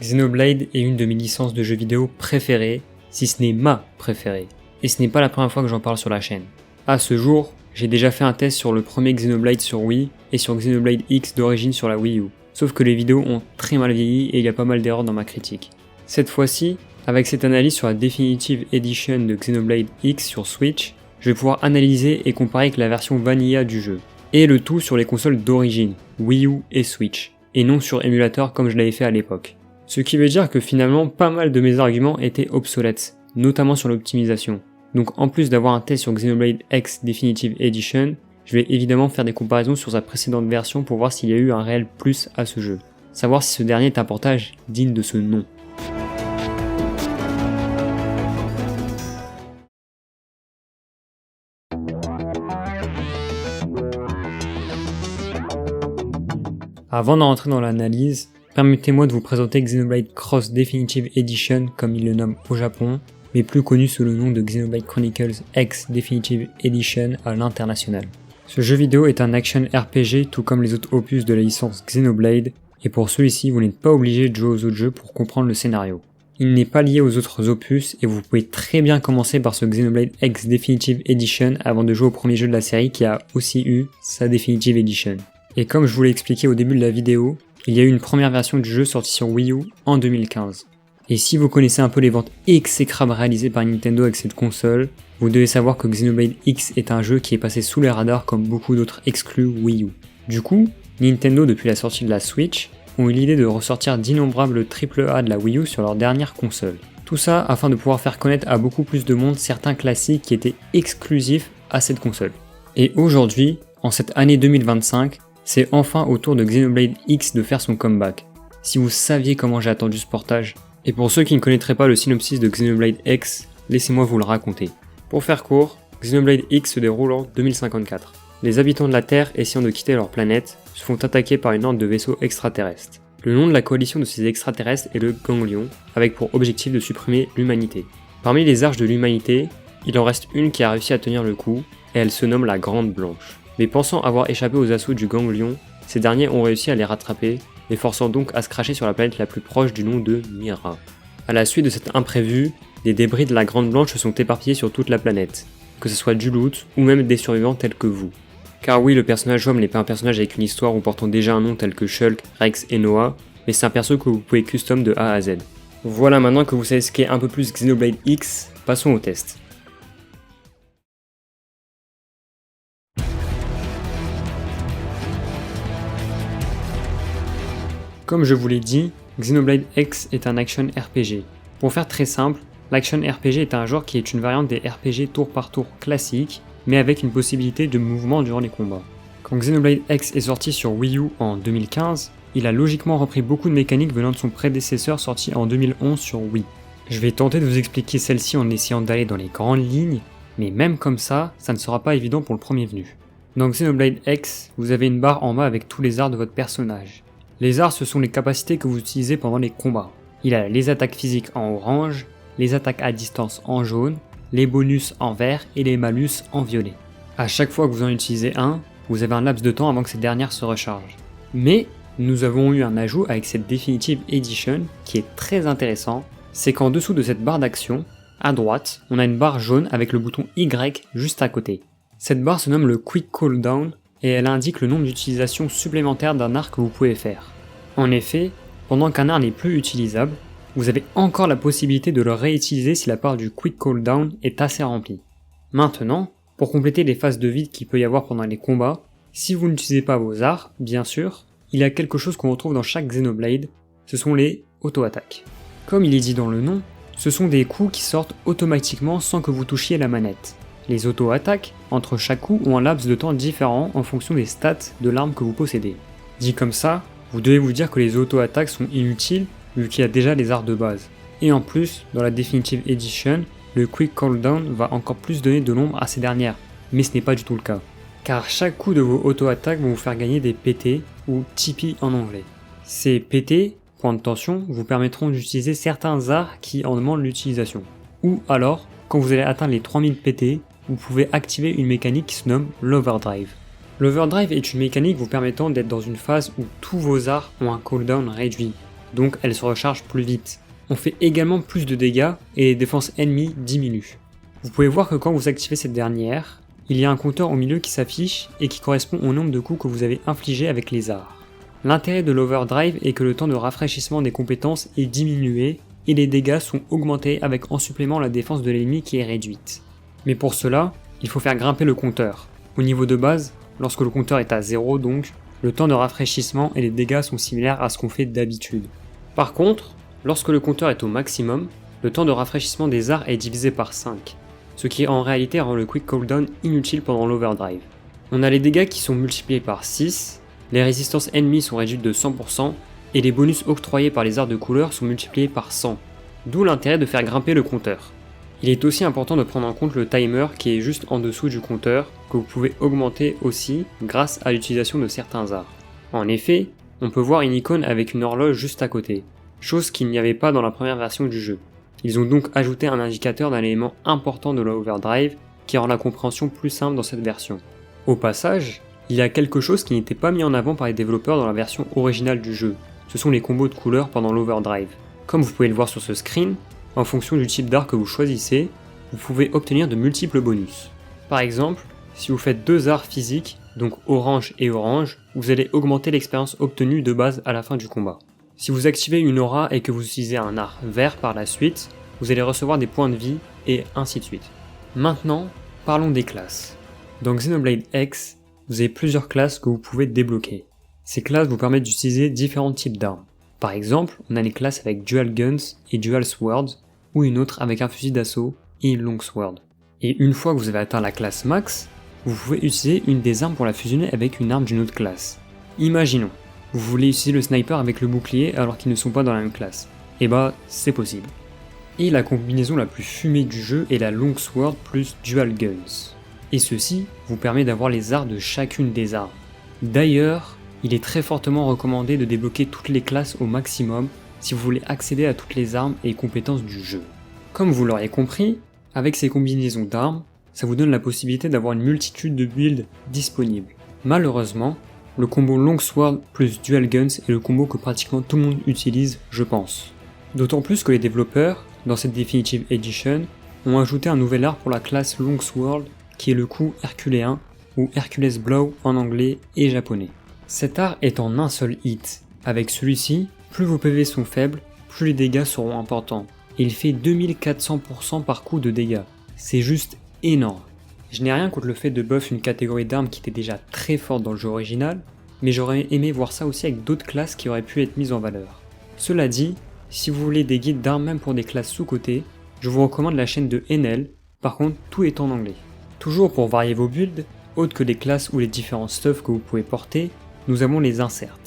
Xenoblade est une de mes licences de jeux vidéo préférées, si ce n'est ma préférée. Et ce n'est pas la première fois que j'en parle sur la chaîne. À ce jour, j'ai déjà fait un test sur le premier Xenoblade sur Wii et sur Xenoblade X d'origine sur la Wii U. Sauf que les vidéos ont très mal vieilli et il y a pas mal d'erreurs dans ma critique. Cette fois-ci, avec cette analyse sur la Definitive Edition de Xenoblade X sur Switch, je vais pouvoir analyser et comparer avec la version Vanilla du jeu. Et le tout sur les consoles d'origine, Wii U et Switch, et non sur émulateur comme je l'avais fait à l'époque. Ce qui veut dire que finalement pas mal de mes arguments étaient obsolètes, notamment sur l'optimisation. Donc en plus d'avoir un test sur Xenoblade X Definitive Edition, je vais évidemment faire des comparaisons sur sa précédente version pour voir s'il y a eu un réel plus à ce jeu. Savoir si ce dernier est un portage digne de ce nom. Avant d'en rentrer dans l'analyse, permettez-moi de vous présenter Xenoblade Cross Definitive Edition comme il le nomme au Japon, mais plus connu sous le nom de Xenoblade Chronicles X Definitive Edition à l'international. Ce jeu vidéo est un action RPG tout comme les autres opus de la licence Xenoblade, et pour celui-ci vous n'êtes pas obligé de jouer aux autres jeux pour comprendre le scénario. Il n'est pas lié aux autres opus et vous pouvez très bien commencer par ce Xenoblade X Definitive Edition avant de jouer au premier jeu de la série qui a aussi eu sa Definitive Edition. Et comme je vous l'ai expliqué au début de la vidéo, il y a eu une première version du jeu sortie sur Wii U en 2015. Et si vous connaissez un peu les ventes exécrables réalisées par Nintendo avec cette console, vous devez savoir que Xenoblade X est un jeu qui est passé sous les radars comme beaucoup d'autres exclus Wii U. Du coup, Nintendo depuis la sortie de la Switch ont eu l'idée de ressortir d'innombrables AAA de la Wii U sur leur dernière console. Tout ça afin de pouvoir faire connaître à beaucoup plus de monde certains classiques qui étaient exclusifs à cette console. Et aujourd'hui, en cette année 2025, c'est enfin au tour de Xenoblade X de faire son comeback. Si vous saviez comment j'ai attendu ce portage. Et pour ceux qui ne connaîtraient pas le synopsis de Xenoblade X, laissez-moi vous le raconter. Pour faire court, Xenoblade X se déroule en 2054. Les habitants de la Terre essayant de quitter leur planète se font attaquer par une horde de vaisseaux extraterrestres. Le nom de la coalition de ces extraterrestres est le Ganglion, avec pour objectif de supprimer l'humanité. Parmi les arches de l'humanité, il en reste une qui a réussi à tenir le coup, et elle se nomme la Grande Blanche. Mais pensant avoir échappé aux assauts du Ganglion, ces derniers ont réussi à les rattraper, les forçant donc à se cracher sur la planète la plus proche du nom de Mira. A la suite de cet imprévu, les débris de la Grande Blanche se sont éparpillés sur toute la planète, que ce soit du loot ou même des survivants tels que vous. Car oui, le personnage jouable n'est pas un personnage avec une histoire ou portant déjà un nom tel que Shulk, Rex et Noah, mais c'est un perso que vous pouvez custom de A à Z. Voilà, maintenant que vous savez ce qu'est un peu plus Xenoblade X, passons au test. Comme je vous l'ai dit, Xenoblade X est un action RPG. Pour faire très simple, l'action RPG est un genre qui est une variante des RPG tour par tour classiques, mais avec une possibilité de mouvement durant les combats. Quand Xenoblade X est sorti sur Wii U en 2015, il a logiquement repris beaucoup de mécaniques venant de son prédécesseur sorti en 2011 sur Wii. Je vais tenter de vous expliquer celle-ci en essayant d'aller dans les grandes lignes, mais même comme ça ne sera pas évident pour le premier venu. Dans Xenoblade X, vous avez une barre en bas avec tous les arts de votre personnage. Les arts, ce sont les capacités que vous utilisez pendant les combats. Il a les attaques physiques en orange, les attaques à distance en jaune, les bonus en vert et les malus en violet. A chaque fois que vous en utilisez un, vous avez un laps de temps avant que ces dernières se rechargent. Mais nous avons eu un ajout avec cette Definitive Edition qui est très intéressant, c'est qu'en dessous de cette barre d'action, à droite, on a une barre jaune avec le bouton Y juste à côté. Cette barre se nomme le Quick Cooldown et elle indique le nombre d'utilisations supplémentaires d'un art que vous pouvez faire. En effet, pendant qu'un art n'est plus utilisable, vous avez encore la possibilité de le réutiliser si la part du Quick Cooldown est assez remplie. Maintenant, pour compléter les phases de vide qu'il peut y avoir pendant les combats, si vous n'utilisez pas vos arts, bien sûr, il y a quelque chose qu'on retrouve dans chaque Xenoblade, ce sont les auto-attaques. Comme il est dit dans le nom, ce sont des coups qui sortent automatiquement sans que vous touchiez la manette. Les auto-attaques, entre chaque coup, ont un laps de temps différent en fonction des stats de l'arme que vous possédez. Dit comme ça, vous devez vous dire que les auto-attaques sont inutiles vu qu'il y a déjà les arts de base. Et en plus, dans la Definitive Edition, le Quick Cooldown va encore plus donner de l'ombre à ces dernières, mais ce n'est pas du tout le cas. Car chaque coup de vos auto-attaques vont vous faire gagner des PT, ou TP en anglais. Ces PT, points de tension, vous permettront d'utiliser certains arts qui en demandent l'utilisation. Ou alors, quand vous allez atteindre les 3000 PT, vous pouvez activer une mécanique qui se nomme l'Overdrive. L'Overdrive est une mécanique vous permettant d'être dans une phase où tous vos arts ont un cooldown réduit. donc elle se recharge plus vite. On fait également plus de dégâts et les défenses ennemies diminuent. Vous pouvez voir que quand vous activez cette dernière, il y a un compteur au milieu qui s'affiche et qui correspond au nombre de coups que vous avez infligés avec les arts. L'intérêt de l'overdrive est que le temps de rafraîchissement des compétences est diminué et les dégâts sont augmentés avec en supplément la défense de l'ennemi qui est réduite. Mais pour cela, il faut faire grimper le compteur. Au niveau de base, lorsque le compteur est à 0 donc, le temps de rafraîchissement et les dégâts sont similaires à ce qu'on fait d'habitude. Par contre, lorsque le compteur est au maximum, le temps de rafraîchissement des arts est divisé par 5, ce qui en réalité rend le quick cooldown inutile pendant l'overdrive. On a les dégâts qui sont multipliés par 6, les résistances ennemies sont réduites de 100%, et les bonus octroyés par les arts de couleur sont multipliés par 100, d'où l'intérêt de faire grimper le compteur. Il est aussi important de prendre en compte le timer qui est juste en dessous du compteur, que vous pouvez augmenter aussi grâce à l'utilisation de certains arts. En effet, on peut voir une icône avec une horloge juste à côté, chose qu'il n'y avait pas dans la première version du jeu. Ils ont donc ajouté un indicateur d'un élément important de l'overdrive qui rend la compréhension plus simple dans cette version. Au passage, il y a quelque chose qui n'était pas mis en avant par les développeurs dans la version originale du jeu, ce sont les combos de couleurs pendant l'overdrive. Comme vous pouvez le voir sur ce screen, en fonction du type d'art que vous choisissez, vous pouvez obtenir de multiples bonus. Par exemple, si vous faites 2 arts physiques, donc orange et orange, vous allez augmenter l'expérience obtenue de base à la fin du combat. Si vous activez une aura et que vous utilisez un art vert par la suite, vous allez recevoir des points de vie et ainsi de suite. Maintenant, parlons des classes. Dans Xenoblade X, vous avez plusieurs classes que vous pouvez débloquer. Ces classes vous permettent d'utiliser différents types d'armes. Par exemple, on a les classes avec Dual Guns et Dual Swords, ou une autre avec un fusil d'assaut et une Longsword. Et une fois que vous avez atteint la classe max, vous pouvez utiliser une des armes pour la fusionner avec une arme d'une autre classe. Imaginons, vous voulez utiliser le sniper avec le bouclier alors qu'ils ne sont pas dans la même classe. Et bah, c'est possible. Et la combinaison la plus fumée du jeu est la Longsword plus Dual Guns. Et ceci vous permet d'avoir les arts de chacune des armes. D'ailleurs, il est très fortement recommandé de débloquer toutes les classes au maximum si vous voulez accéder à toutes les armes et compétences du jeu. Comme vous l'auriez compris, avec ces combinaisons d'armes, ça vous donne la possibilité d'avoir une multitude de builds disponibles. Malheureusement, le combo Longsword plus Dual Guns est le combo que pratiquement tout le monde utilise, je pense. D'autant plus que les développeurs, dans cette Definitive Edition, ont ajouté un nouvel art pour la classe Longsword qui est le coup herculéen, ou Hercules Blow en anglais et japonais. Cet art est en un seul hit. Avec celui-ci, plus vos PV sont faibles, plus les dégâts seront importants. Et il fait 2400% par coup de dégâts. C'est juste énorme. Je n'ai rien contre le fait de buff une catégorie d'armes qui était déjà très forte dans le jeu original, mais j'aurais aimé voir ça aussi avec d'autres classes qui auraient pu être mises en valeur. Cela dit, si vous voulez des guides d'armes même pour des classes sous-cotées, je vous recommande la chaîne de Enel, par contre tout est en anglais. Toujours pour varier vos builds, autres que les classes ou les différents stuffs que vous pouvez porter, nous avons les inserts.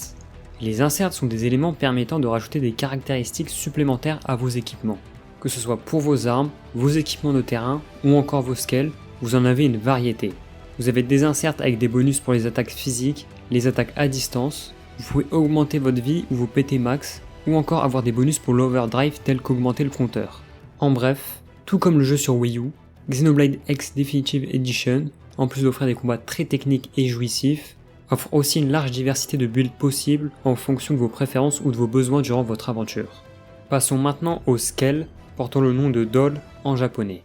Les inserts sont des éléments permettant de rajouter des caractéristiques supplémentaires à vos équipements. Que ce soit pour vos armes, vos équipements de terrain ou encore vos scales, vous en avez une variété. Vous avez des inserts avec des bonus pour les attaques physiques, les attaques à distance, vous pouvez augmenter votre vie ou vos PT max, ou encore avoir des bonus pour l'overdrive tels qu'augmenter le compteur. En bref, tout comme le jeu sur Wii U, Xenoblade X Definitive Edition, en plus d'offrir des combats très techniques et jouissifs, offre aussi une large diversité de builds possibles en fonction de vos préférences ou de vos besoins durant votre aventure. Passons maintenant au scale, portant le nom de Doll en japonais.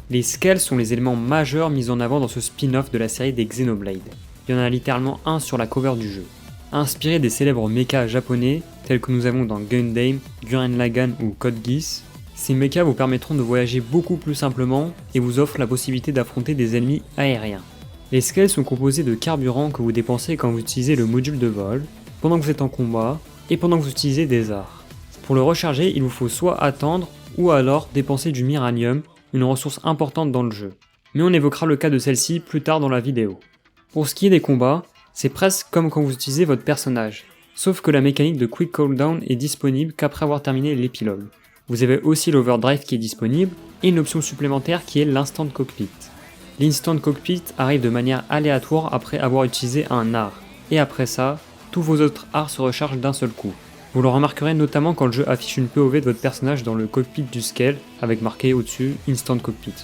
Les scales sont les éléments majeurs mis en avant dans ce spin-off de la série des Xenoblade. Il y en a littéralement un sur la cover du jeu. Inspiré des célèbres mechas japonais, tels que nous avons dans Gundam, Gurren Lagann ou Code Geass, ces mechas vous permettront de voyager beaucoup plus simplement et vous offrent la possibilité d'affronter des ennemis aériens. Les scales sont composés de carburant que vous dépensez quand vous utilisez le module de vol, pendant que vous êtes en combat et pendant que vous utilisez des arts. Pour le recharger, il vous faut soit attendre ou alors dépenser du miranium, une ressource importante dans le jeu. Mais on évoquera le cas de celle-ci plus tard dans la vidéo. Pour ce qui est des combats, c'est presque comme quand vous utilisez votre personnage, sauf que la mécanique de Quick Cooldown est disponible qu'après avoir terminé l'épilogue. Vous avez aussi l'Overdrive qui est disponible, et une option supplémentaire qui est l'Instant Cockpit. L'Instant Cockpit arrive de manière aléatoire après avoir utilisé un art, et après ça, tous vos autres arts se rechargent d'un seul coup. Vous le remarquerez notamment quand le jeu affiche une POV de votre personnage dans le cockpit du Scale, avec marqué au-dessus Instant Cockpit.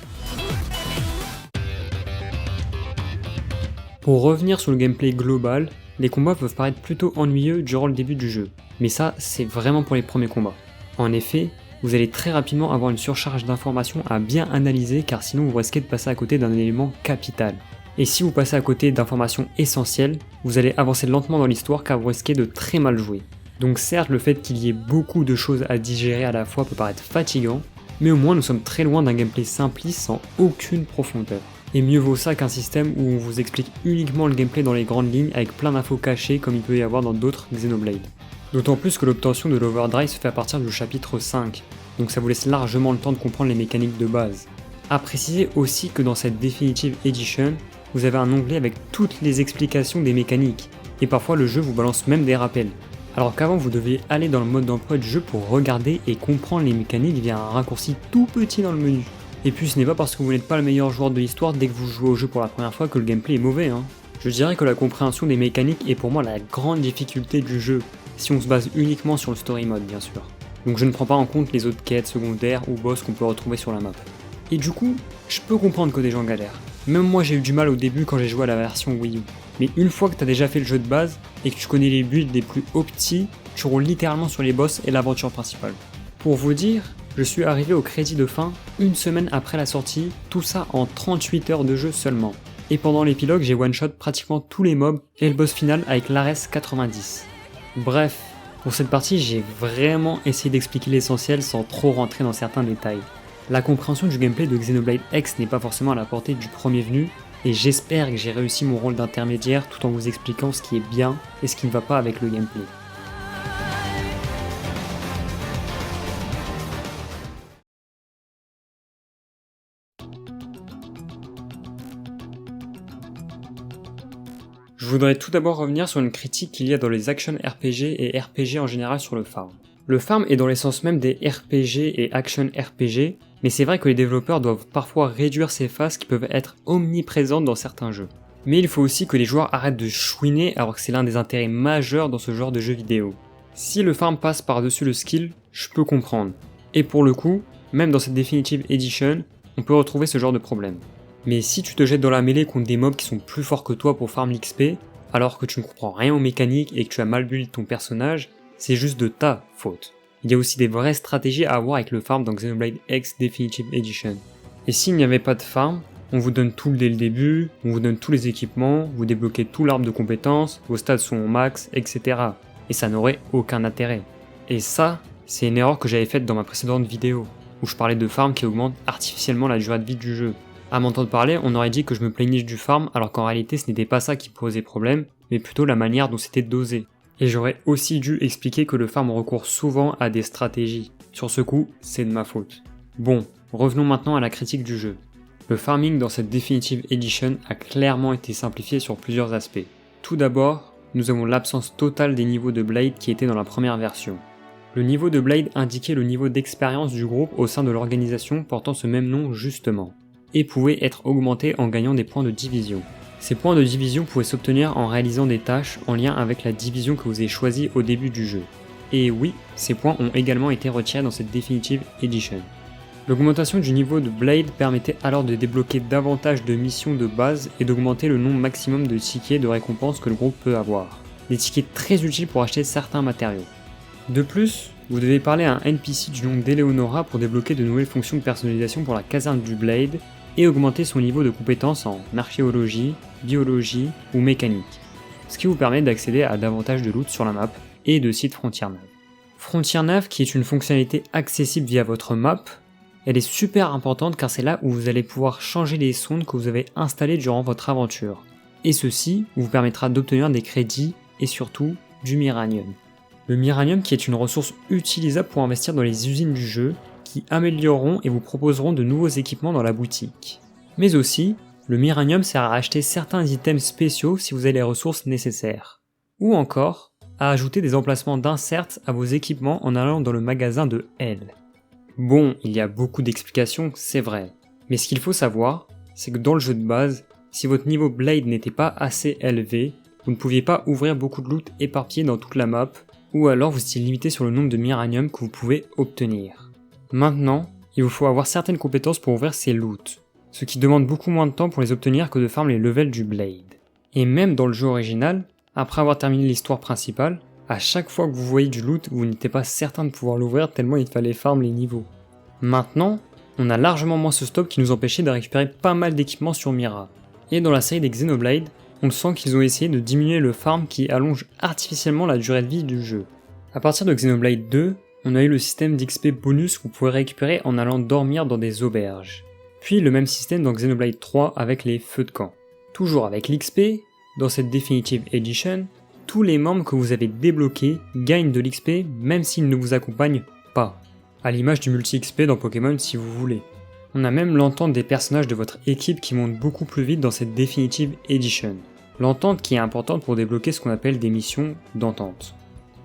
Pour revenir sur le gameplay global, les combats peuvent paraître plutôt ennuyeux durant le début du jeu, mais ça c'est vraiment pour les premiers combats. En effet, vous allez très rapidement avoir une surcharge d'informations à bien analyser car sinon vous risquez de passer à côté d'un élément capital. Et si vous passez à côté d'informations essentielles, vous allez avancer lentement dans l'histoire car vous risquez de très mal jouer. Donc certes, le fait qu'il y ait beaucoup de choses à digérer à la fois peut paraître fatigant, mais au moins nous sommes très loin d'un gameplay simpliste sans aucune profondeur. Et mieux vaut ça qu'un système où on vous explique uniquement le gameplay dans les grandes lignes avec plein d'infos cachées comme il peut y avoir dans d'autres Xenoblade. D'autant plus que l'obtention de l'Overdrive se fait à partir du chapitre 5, donc ça vous laisse largement le temps de comprendre les mécaniques de base. A préciser aussi que dans cette Definitive Edition, vous avez un onglet avec toutes les explications des mécaniques, et parfois le jeu vous balance même des rappels. Alors qu'avant vous deviez aller dans le mode d'emploi du jeu pour regarder et comprendre les mécaniques via un raccourci tout petit dans le menu. Et puis ce n'est pas parce que vous n'êtes pas le meilleur joueur de l'histoire dès que vous jouez au jeu pour la première fois que le gameplay est mauvais. Je dirais que la compréhension des mécaniques est pour moi la grande difficulté du jeu, si on se base uniquement sur le story mode bien sûr. Donc je ne prends pas en compte les autres quêtes secondaires ou boss qu'on peut retrouver sur la map. Et du coup, je peux comprendre que des gens galèrent. Même moi j'ai eu du mal au début quand j'ai joué à la version Wii U. Mais une fois que tu as déjà fait le jeu de base et que tu connais les builds les plus optis, tu roules littéralement sur les boss et l'aventure principale. Pour vous dire, je suis arrivé au crédit de fin une semaine après la sortie, tout ça en 38 heures de jeu seulement. Et pendant l'épilogue, j'ai one-shot pratiquement tous les mobs et le boss final avec l'Ares 90. Bref, pour cette partie, j'ai vraiment essayé d'expliquer l'essentiel sans trop rentrer dans certains détails. La compréhension du gameplay de Xenoblade X n'est pas forcément à la portée du premier venu, et j'espère que j'ai réussi mon rôle d'intermédiaire tout en vous expliquant ce qui est bien et ce qui ne va pas avec le gameplay. Je voudrais tout d'abord revenir sur une critique qu'il y a dans les action RPG et RPG en général sur le farm. Le farm est dans l'essence même des RPG et action RPG, mais c'est vrai que les développeurs doivent parfois réduire ces phases qui peuvent être omniprésentes dans certains jeux. Mais il faut aussi que les joueurs arrêtent de chouiner alors que c'est l'un des intérêts majeurs dans ce genre de jeux vidéo. Si le farm passe par-dessus le skill, je peux comprendre. Et pour le coup, même dans cette Definitive Edition, on peut retrouver ce genre de problème. Mais si tu te jettes dans la mêlée contre des mobs qui sont plus forts que toi pour farm l'XP, alors que tu ne comprends rien aux mécaniques et que tu as mal build ton personnage, c'est juste de ta faute. Il y a aussi des vraies stratégies à avoir avec le farm dans Xenoblade X Definitive Edition. Et s'il n'y avait pas de farm, on vous donne tout dès le début, on vous donne tous les équipements, vous débloquez tout l'arbre de compétences, vos stats sont au max, etc. Et ça n'aurait aucun intérêt. Et ça, c'est une erreur que j'avais faite dans ma précédente vidéo, où je parlais de farm qui augmente artificiellement la durée de vie du jeu. À m'entendre parler, on aurait dit que je me plaignais du farm alors qu'en réalité ce n'était pas ça qui posait problème, mais plutôt la manière dont c'était dosé. Et j'aurais aussi dû expliquer que le farm recourt souvent à des stratégies. Sur ce coup, c'est de ma faute. Bon, revenons maintenant à la critique du jeu. Le farming dans cette Definitive Edition a clairement été simplifié sur plusieurs aspects. Tout d'abord, nous avons l'absence totale des niveaux de Blade qui étaient dans la première version. Le niveau de Blade indiquait le niveau d'expérience du groupe au sein de l'organisation portant ce même nom justement, et pouvait être augmenté en gagnant des points de division. Ces points de division pouvaient s'obtenir en réalisant des tâches en lien avec la division que vous avez choisie au début du jeu. Et oui, ces points ont également été retirés dans cette Definitive Edition. L'augmentation du niveau de Blade permettait alors de débloquer davantage de missions de base et d'augmenter le nombre maximum de tickets de récompense que le groupe peut avoir. Des tickets très utiles pour acheter certains matériaux. De plus, vous devez parler à un NPC du nom d'Eleonora pour débloquer de nouvelles fonctions de personnalisation pour la caserne du Blade et augmenter son niveau de compétence en archéologie, biologie ou mécanique, ce qui vous permet d'accéder à davantage de loot sur la map et de sites Frontier Nav. Frontier Nav qui est une fonctionnalité accessible via votre map, elle est super importante car c'est là où vous allez pouvoir changer les sondes que vous avez installées durant votre aventure, et ceci vous permettra d'obtenir des crédits et surtout du Miranium. Le Miranium qui est une ressource utilisable pour investir dans les usines du jeu, qui amélioreront et vous proposeront de nouveaux équipements dans la boutique. Mais aussi, le Miranium sert à acheter certains items spéciaux si vous avez les ressources nécessaires. Ou encore, à ajouter des emplacements d'inserts à vos équipements en allant dans le magasin de L. Bon, il y a beaucoup d'explications, c'est vrai. Mais ce qu'il faut savoir, c'est que dans le jeu de base, si votre niveau Blade n'était pas assez élevé, vous ne pouviez pas ouvrir beaucoup de loot éparpillé dans toute la map, ou alors vous étiez limité sur le nombre de Miranium que vous pouvez obtenir. Maintenant, il vous faut avoir certaines compétences pour ouvrir ces loots, ce qui demande beaucoup moins de temps pour les obtenir que de farm les levels du Blade. Et même dans le jeu original, après avoir terminé l'histoire principale, à chaque fois que vous voyez du loot, vous n'étiez pas certain de pouvoir l'ouvrir tellement il fallait farm les niveaux. Maintenant, on a largement moins ce stop qui nous empêchait de récupérer pas mal d'équipements sur Mira. Et dans la série des Xenoblade, on sent qu'ils ont essayé de diminuer le farm qui allonge artificiellement la durée de vie du jeu. A partir de Xenoblade 2, on a eu le système d'XP bonus qu'on pouvait récupérer en allant dormir dans des auberges. Puis le même système dans Xenoblade 3 avec les feux de camp. Toujours avec l'XP, dans cette Definitive Edition, tous les membres que vous avez débloqués gagnent de l'XP même s'ils ne vous accompagnent pas. À l'image du multi-XP dans Pokémon si vous voulez. On a même l'entente des personnages de votre équipe qui monte beaucoup plus vite dans cette Definitive Edition. L'entente qui est importante pour débloquer ce qu'on appelle des missions d'entente.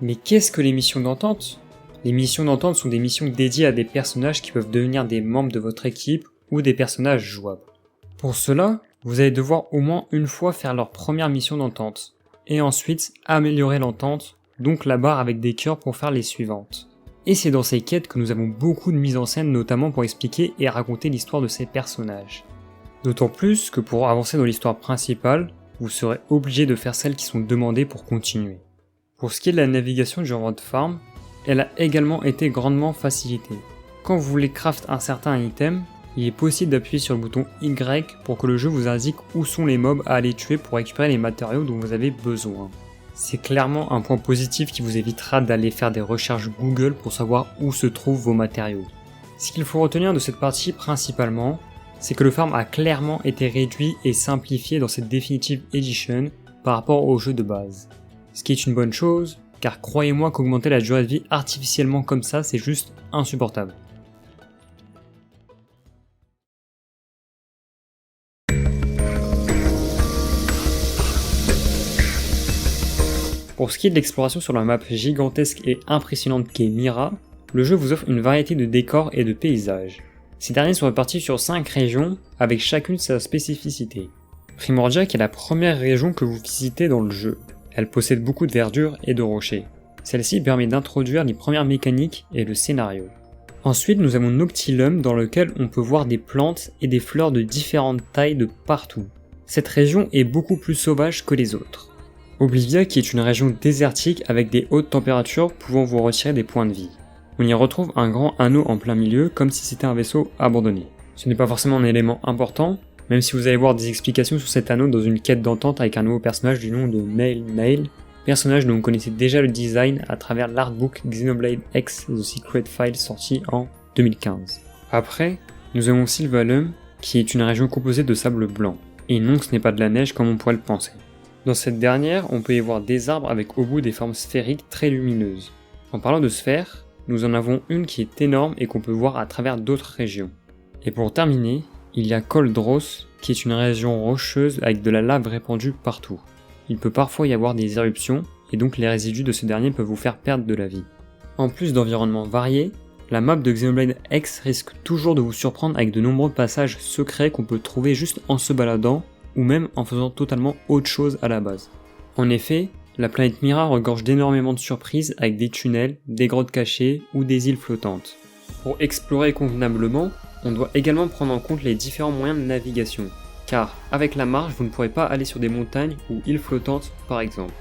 Mais qu'est-ce que les missions d'entente ? Les missions d'entente sont des missions dédiées à des personnages qui peuvent devenir des membres de votre équipe ou des personnages jouables. Pour cela, vous allez devoir au moins une fois faire leur première mission d'entente, et ensuite améliorer l'entente, donc la barre avec des cœurs pour faire les suivantes. Et c'est dans ces quêtes que nous avons beaucoup de mise en scène, notamment pour expliquer et raconter l'histoire de ces personnages. D'autant plus que pour avancer dans l'histoire principale, vous serez obligé de faire celles qui sont demandées pour continuer. Pour ce qui est de la navigation durant votre farm, elle a également été grandement facilitée. Quand vous voulez craft un certain item, il est possible d'appuyer sur le bouton Y pour que le jeu vous indique où sont les mobs à aller tuer pour récupérer les matériaux dont vous avez besoin. C'est clairement un point positif qui vous évitera d'aller faire des recherches Google pour savoir où se trouvent vos matériaux. Ce qu'il faut retenir de cette partie principalement, c'est que le farm a clairement été réduit et simplifié dans cette Definitive Edition par rapport au jeu de base. Ce qui est une bonne chose, car croyez-moi qu'augmenter la durée de vie artificiellement comme ça, c'est juste insupportable. Pour ce qui est de l'exploration sur la map gigantesque et impressionnante qu'est Mira, le jeu vous offre une variété de décors et de paysages. Ces derniers sont répartis sur 5 régions, avec chacune sa spécificité. Primordiac est la première région que vous visitez dans le jeu. Elle possède beaucoup de verdure et de rochers. Celle-ci permet d'introduire les premières mécaniques et le scénario. Ensuite, nous avons Noctilum dans lequel on peut voir des plantes et des fleurs de différentes tailles de partout. Cette région est beaucoup plus sauvage que les autres. Oblivia qui est une région désertique avec des hautes températures pouvant vous retirer des points de vie. On y retrouve un grand anneau en plein milieu comme si c'était un vaisseau abandonné. Ce n'est pas forcément un élément important, même si vous allez voir des explications sur cet anneau dans une quête d'entente avec un nouveau personnage du nom de Nail, personnage dont vous connaissez déjà le design à travers l'artbook Xenoblade X The Secret File sorti en 2015. Après, nous avons Sylvalum qui est une région composée de sable blanc. Et non, ce n'est pas de la neige comme on pourrait le penser. Dans cette dernière, on peut y voir des arbres avec au bout des formes sphériques très lumineuses. En parlant de sphères, nous en avons une qui est énorme et qu'on peut voir à travers d'autres régions. Et pour terminer, il y a Koldros, qui est une région rocheuse avec de la lave répandue partout. Il peut parfois y avoir des éruptions, et donc les résidus de ce dernier peuvent vous faire perdre de la vie. En plus d'environnements variés, la map de Xenoblade X risque toujours de vous surprendre avec de nombreux passages secrets qu'on peut trouver juste en se baladant, ou même en faisant totalement autre chose à la base. En effet, la planète Mira regorge d'énormément de surprises avec des tunnels, des grottes cachées ou des îles flottantes. Pour explorer convenablement, on doit également prendre en compte les différents moyens de navigation, car avec la marche vous ne pourrez pas aller sur des montagnes ou îles flottantes par exemple.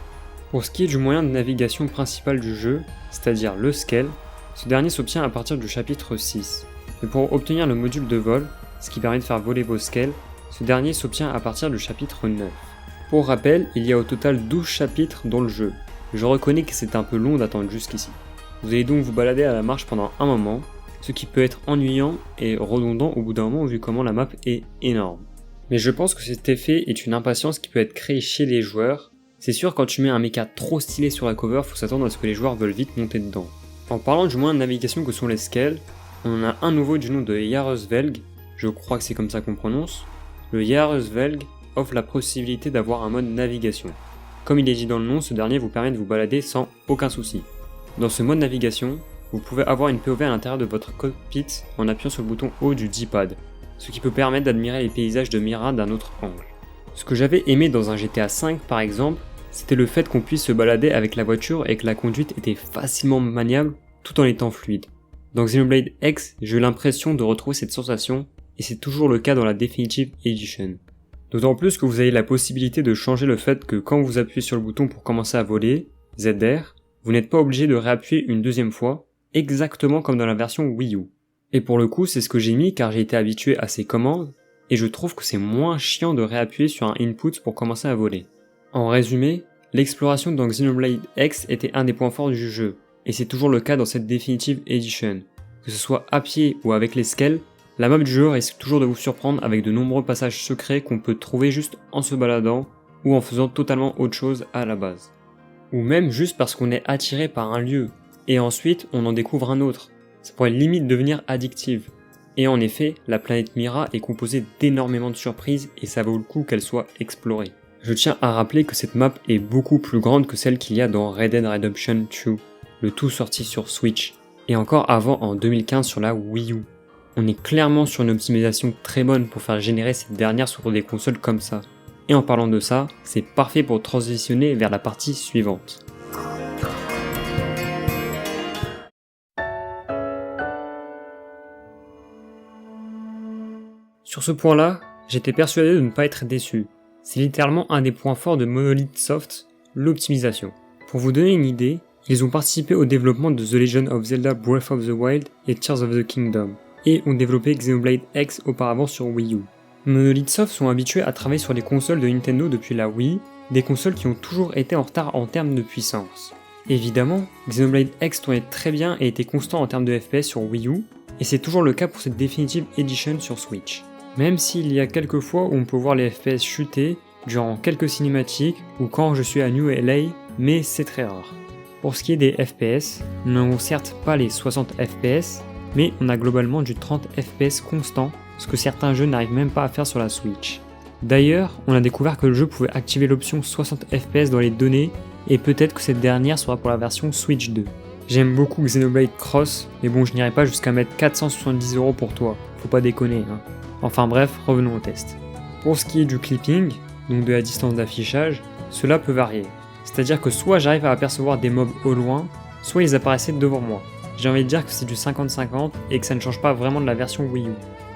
Pour ce qui est du moyen de navigation principal du jeu, c'est-à-dire le scale, ce dernier s'obtient à partir du chapitre 6. Mais pour obtenir le module de vol, ce qui permet de faire voler vos scales, ce dernier s'obtient à partir du chapitre 9. Pour rappel, il y a au total 12 chapitres dans le jeu. Je reconnais que c'est un peu long d'attendre jusqu'ici. Vous allez donc vous balader à la marche pendant un moment, ce qui peut être ennuyant et redondant au bout d'un moment vu comment la map est énorme. Mais je pense que cet effet est une impatience qui peut être créée chez les joueurs. C'est sûr, quand tu mets un mecha trop stylé sur la cover, faut s'attendre à ce que les joueurs veulent vite monter dedans. En parlant du moyen de navigation que sont les scales, on en a un nouveau du nom de Jaruzvelg, je crois que c'est comme ça qu'on prononce. Le Jaruzvelg offre la possibilité d'avoir un mode navigation. Comme il est dit dans le nom, ce dernier vous permet de vous balader sans aucun souci. Dans ce mode navigation, vous pouvez avoir une POV à l'intérieur de votre cockpit en appuyant sur le bouton haut du D-pad, ce qui peut permettre d'admirer les paysages de Mira d'un autre angle. Ce que j'avais aimé dans un GTA V par exemple, c'était le fait qu'on puisse se balader avec la voiture et que la conduite était facilement maniable tout en étant fluide. Dans Xenoblade X, j'ai eu l'impression de retrouver cette sensation et c'est toujours le cas dans la Definitive Edition. D'autant plus que vous avez la possibilité de changer le fait que quand vous appuyez sur le bouton pour commencer à voler, ZR, vous n'êtes pas obligé de réappuyer une deuxième fois, exactement comme dans la version Wii U. Et pour le coup, c'est ce que j'ai mis car j'ai été habitué à ces commandes, et je trouve que c'est moins chiant de réappuyer sur un input pour commencer à voler. En résumé, l'exploration dans Xenoblade X était un des points forts du jeu, et c'est toujours le cas dans cette Definitive Edition. Que ce soit à pied ou avec les scales, la map du jeu risque toujours de vous surprendre avec de nombreux passages secrets qu'on peut trouver juste en se baladant, ou en faisant totalement autre chose à la base. Ou même juste parce qu'on est attiré par un lieu, et ensuite on en découvre un autre. Ça pourrait limite devenir addictive. Et en effet, la planète Mira est composée d'énormément de surprises et ça vaut le coup qu'elle soit explorée. Je tiens à rappeler que cette map est beaucoup plus grande que celle qu'il y a dans Red Dead Redemption 2, le tout sorti sur Switch, et encore avant en 2015 sur la Wii U. On est clairement sur une optimisation très bonne pour faire générer cette dernière sur des consoles comme ça. Et en parlant de ça, c'est parfait pour transitionner vers la partie suivante. Sur ce point-là, j'étais persuadé de ne pas être déçu. C'est littéralement un des points forts de Monolith Soft, l'optimisation. Pour vous donner une idée, ils ont participé au développement de The Legend of Zelda Breath of the Wild et Tears of the Kingdom, et ont développé Xenoblade X auparavant sur Wii U. Monolith Soft sont habitués à travailler sur les consoles de Nintendo depuis la Wii, des consoles qui ont toujours été en retard en termes de puissance. Évidemment, Xenoblade X tournait très bien et était constant en termes de FPS sur Wii U, et c'est toujours le cas pour cette Definitive Edition sur Switch. Même s'il y a quelques fois où on peut voir les FPS chuter durant quelques cinématiques ou quand je suis à New LA, mais c'est très rare. Pour ce qui est des FPS, nous n'avons certes pas les 60 FPS, mais on a globalement du 30 FPS constant, ce que certains jeux n'arrivent même pas à faire sur la Switch. D'ailleurs, on a découvert que le jeu pouvait activer l'option 60 FPS dans les données, et peut-être que cette dernière sera pour la version Switch 2. J'aime beaucoup Xenoblade Cross, mais bon, je n'irai pas jusqu'à mettre 470€ pour toi, faut pas déconner, hein. Enfin bref, revenons au test. Pour ce qui est du clipping, donc de la distance d'affichage, cela peut varier. C'est-à-dire que soit j'arrive à apercevoir des mobs au loin, soit ils apparaissaient devant moi. J'ai envie de dire que c'est du 50-50 et que ça ne change pas vraiment de la version Wii U.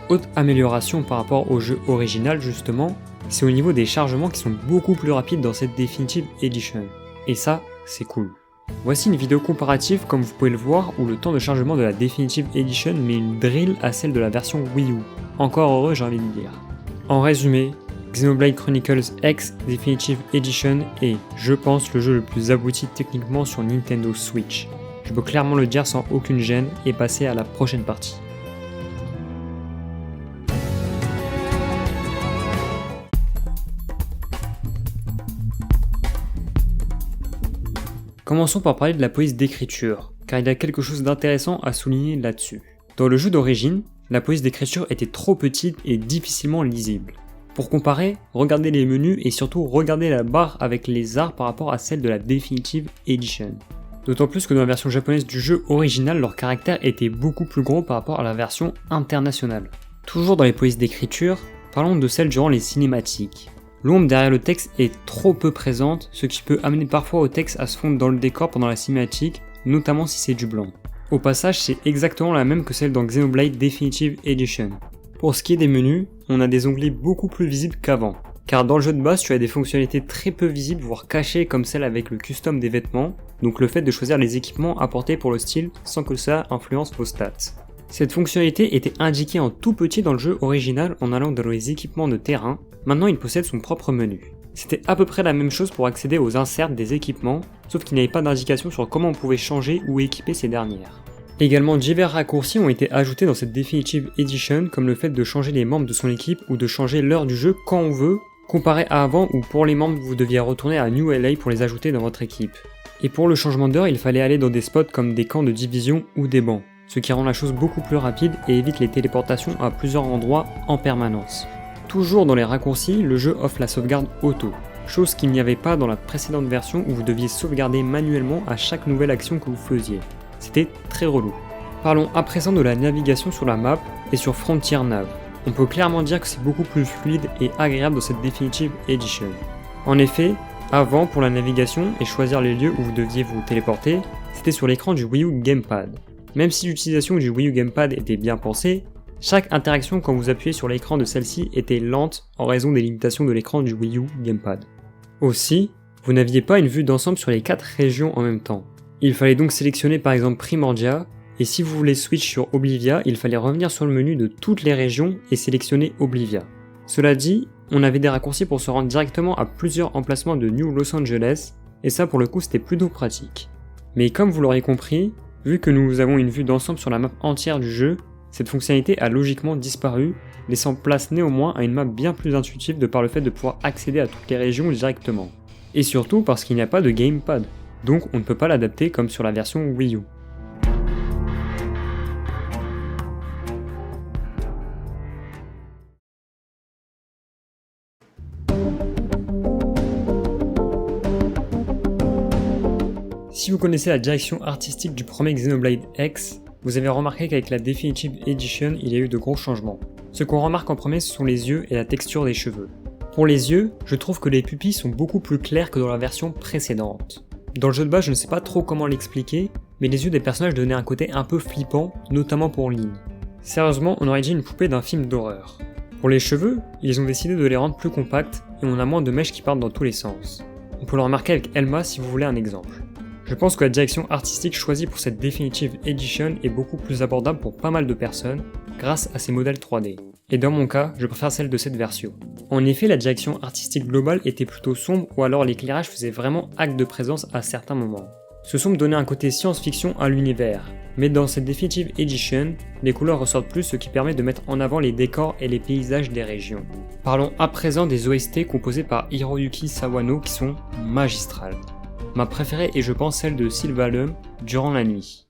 Autre amélioration par rapport au jeu original justement, c'est au niveau des chargements qui sont beaucoup plus rapides dans cette Definitive Edition. Et ça, c'est cool. Voici une vidéo comparative comme vous pouvez le voir où le temps de chargement de la Definitive Edition met une drill à celle de la version Wii U. Encore heureux j'ai envie de dire. En résumé, Xenoblade Chronicles X Definitive Edition est, je pense, le jeu le plus abouti techniquement sur Nintendo Switch. Je peux clairement le dire sans aucune gêne et passer à la prochaine partie. Commençons par parler de la police d'écriture, car il y a quelque chose d'intéressant à souligner là-dessus. Dans le jeu d'origine, la police d'écriture était trop petite et difficilement lisible. Pour comparer, regardez les menus et surtout regardez la barre avec les arts par rapport à celle de la Definitive Edition. D'autant plus que dans la version japonaise du jeu original, leur caractère était beaucoup plus gros par rapport à la version internationale. Toujours dans les polices d'écriture, parlons de celle durant les cinématiques. L'ombre derrière le texte est trop peu présente, ce qui peut amener parfois au texte à se fondre dans le décor pendant la cinématique, notamment si c'est du blanc. Au passage, c'est exactement la même que celle dans Xenoblade Definitive Edition. Pour ce qui est des menus, on a des onglets beaucoup plus visibles qu'avant, car dans le jeu de base tu as des fonctionnalités très peu visibles voire cachées comme celle avec le custom des vêtements, donc le fait de choisir les équipements apportés pour le style sans que ça influence vos stats. Cette fonctionnalité était indiquée en tout petit dans le jeu original en allant dans les équipements de terrain, maintenant il possède son propre menu. C'était à peu près la même chose pour accéder aux inserts des équipements, sauf qu'il n'y avait pas d'indication sur comment on pouvait changer ou équiper ces dernières. Également, divers raccourcis ont été ajoutés dans cette Definitive Edition, comme le fait de changer les membres de son équipe ou de changer l'heure du jeu quand on veut, comparé à avant où pour les membres vous deviez retourner à New LA pour les ajouter dans votre équipe. Et pour le changement d'heure, il fallait aller dans des spots comme des camps de division ou des bancs, ce qui rend la chose beaucoup plus rapide et évite les téléportations à plusieurs endroits en permanence. Toujours dans les raccourcis, le jeu offre la sauvegarde auto, chose qu'il n'y avait pas dans la précédente version où vous deviez sauvegarder manuellement à chaque nouvelle action que vous faisiez. C'était très relou. Parlons à présent de la navigation sur la map et sur Frontier Nav. On peut clairement dire que c'est beaucoup plus fluide et agréable dans cette Definitive Edition. En effet, Avant, pour la navigation et choisir les lieux où vous deviez vous téléporter, c'était sur l'écran du Wii U Gamepad. Même si l'utilisation du Wii U Gamepad était bien pensée, chaque interaction quand vous appuyez sur l'écran de celle-ci était lente en raison des limitations de l'écran du Wii U Gamepad. Aussi, vous n'aviez pas une vue d'ensemble sur les 4 régions en même temps. Il fallait donc sélectionner par exemple Primordia, et si vous voulez switch sur Oblivia, il fallait revenir sur le menu de toutes les régions et sélectionner Oblivia. Cela dit, on avait des raccourcis pour se rendre directement à plusieurs emplacements de New Los Angeles, et ça pour le coup c'était plutôt pratique. Mais comme vous l'aurez compris, vu que nous avons une vue d'ensemble sur la map entière du jeu, cette fonctionnalité a logiquement disparu, laissant place néanmoins à une map bien plus intuitive de par le fait de pouvoir accéder à toutes les régions directement. Et surtout parce qu'il n'y a pas de gamepad, donc on ne peut pas l'adapter comme sur la version Wii U. Si vous connaissez la direction artistique du premier Xenoblade X, vous avez remarqué qu'avec la Definitive Edition, il y a eu de gros changements. Ce qu'on remarque en premier, ce sont les yeux et la texture des cheveux. Pour les yeux, je trouve que les pupilles sont beaucoup plus claires que dans la version précédente. Dans le jeu de base, je ne sais pas trop comment l'expliquer, mais les yeux des personnages donnaient un côté un peu flippant, notamment pour Lyn. Sérieusement, on aurait dit une poupée d'un film d'horreur. Pour les cheveux, ils ont décidé de les rendre plus compacts et on a moins de mèches qui partent dans tous les sens. On peut le remarquer avec Elma si vous voulez un exemple. Je pense que la direction artistique choisie pour cette Definitive Edition est beaucoup plus abordable pour pas mal de personnes grâce à ces modèles 3D. Et dans mon cas, je préfère celle de cette version. En effet, la direction artistique globale était plutôt sombre ou alors l'éclairage faisait vraiment acte de présence à certains moments. Ce sombre donnait un côté science-fiction à l'univers, mais dans cette Definitive Edition, les couleurs ressortent plus, ce qui permet de mettre en avant les décors et les paysages des régions. Parlons à présent des OST composées par Hiroyuki Sawano qui sont magistrales. Ma préférée est je pense celle de Sylvalum, Durant la nuit.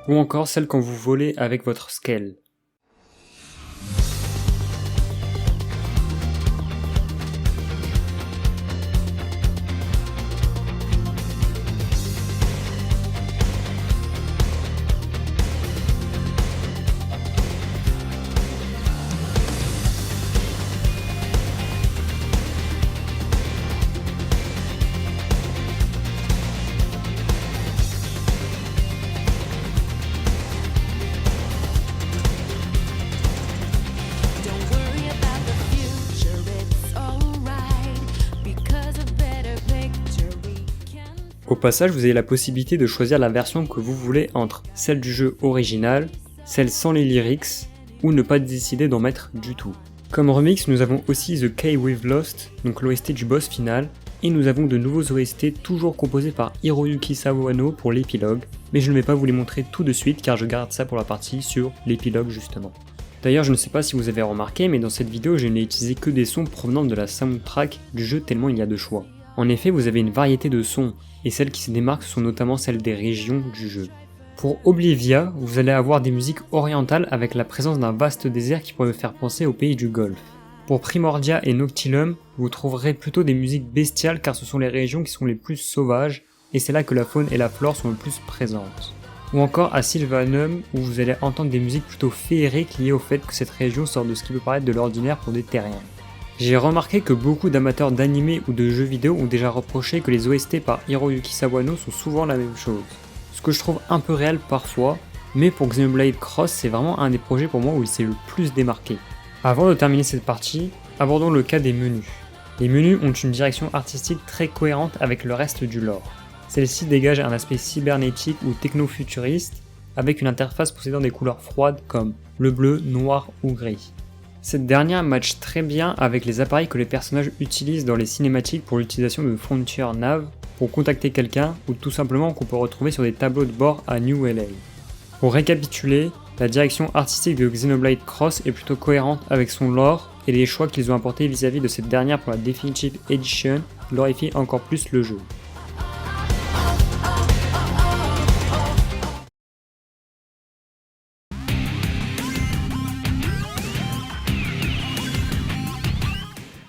Ou encore celle quand vous volez avec votre scale. Au passage, vous avez la possibilité de choisir la version que vous voulez entre celle du jeu original, celle sans les lyrics, ou ne pas décider d'en mettre du tout. Comme remix, nous avons aussi The Cave We've Lost, donc l'OST du boss final, et nous avons de nouveaux OST toujours composés par Hiroyuki Sawano pour l'épilogue, mais je ne vais pas vous les montrer tout de suite car je garde ça pour la partie sur l'épilogue justement. D'ailleurs, je ne sais pas si vous avez remarqué, mais dans cette vidéo, je n'ai utilisé que des sons provenant de la soundtrack du jeu tellement il y a de choix. En effet, vous avez une variété de sons, et celles qui se démarquent sont notamment celles des régions du jeu. Pour Oblivia, vous allez avoir des musiques orientales avec la présence d'un vaste désert qui pourrait faire penser au pays du Golfe. Pour Primordia et Noctilum, vous trouverez plutôt des musiques bestiales car ce sont les régions qui sont les plus sauvages, et c'est là que la faune et la flore sont le plus présentes. Ou encore à Sylvanum, où vous allez entendre des musiques plutôt féeriques liées au fait que cette région sort de ce qui peut paraître de l'ordinaire pour des terriens. J'ai remarqué que beaucoup d'amateurs d'anime ou de jeux vidéo ont déjà reproché que les OST par Hiroyuki Sawano sont souvent la même chose. Ce que je trouve un peu réel parfois, mais pour Xenoblade Cross c'est vraiment un des projets pour moi où il s'est le plus démarqué. Avant de terminer cette partie, abordons le cas des menus. Les menus ont une direction artistique très cohérente avec le reste du lore. Celle-ci dégage un aspect cybernétique ou techno-futuriste, avec une interface possédant des couleurs froides comme le bleu, noir ou gris. Cette dernière match très bien avec les appareils que les personnages utilisent dans les cinématiques pour l'utilisation de Frontier Nav, pour contacter quelqu'un ou tout simplement qu'on peut retrouver sur des tableaux de bord à New LA. Pour récapituler, la direction artistique de Xenoblade Cross est plutôt cohérente avec son lore et les choix qu'ils ont apportés vis-à-vis de cette dernière pour la Definitive Edition glorifient encore plus le jeu.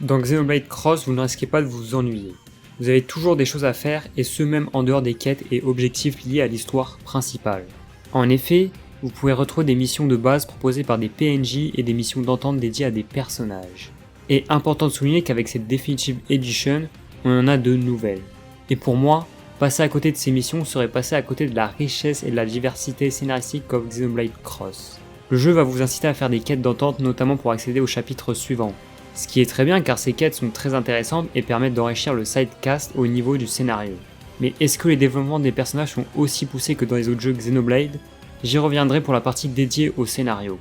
Dans Xenoblade Cross, vous ne risquez pas de vous ennuyer. Vous avez toujours des choses à faire et ce même en dehors des quêtes et objectifs liés à l'histoire principale. En effet, vous pouvez retrouver des missions de base proposées par des PNJ et des missions d'entente dédiées à des personnages. Et important de souligner qu'avec cette Definitive Edition, on en a de nouvelles. Et pour moi, passer à côté de ces missions serait passer à côté de la richesse et de la diversité scénaristique comme Xenoblade Cross. Le jeu va vous inciter à faire des quêtes d'entente notamment pour accéder au chapitre suivant. Ce qui est très bien car ces quêtes sont très intéressantes et permettent d'enrichir le sidecast au niveau du scénario. Mais est-ce que les développements des personnages sont aussi poussés que dans les autres jeux Xenoblade ? J'y reviendrai pour la partie dédiée au scénario.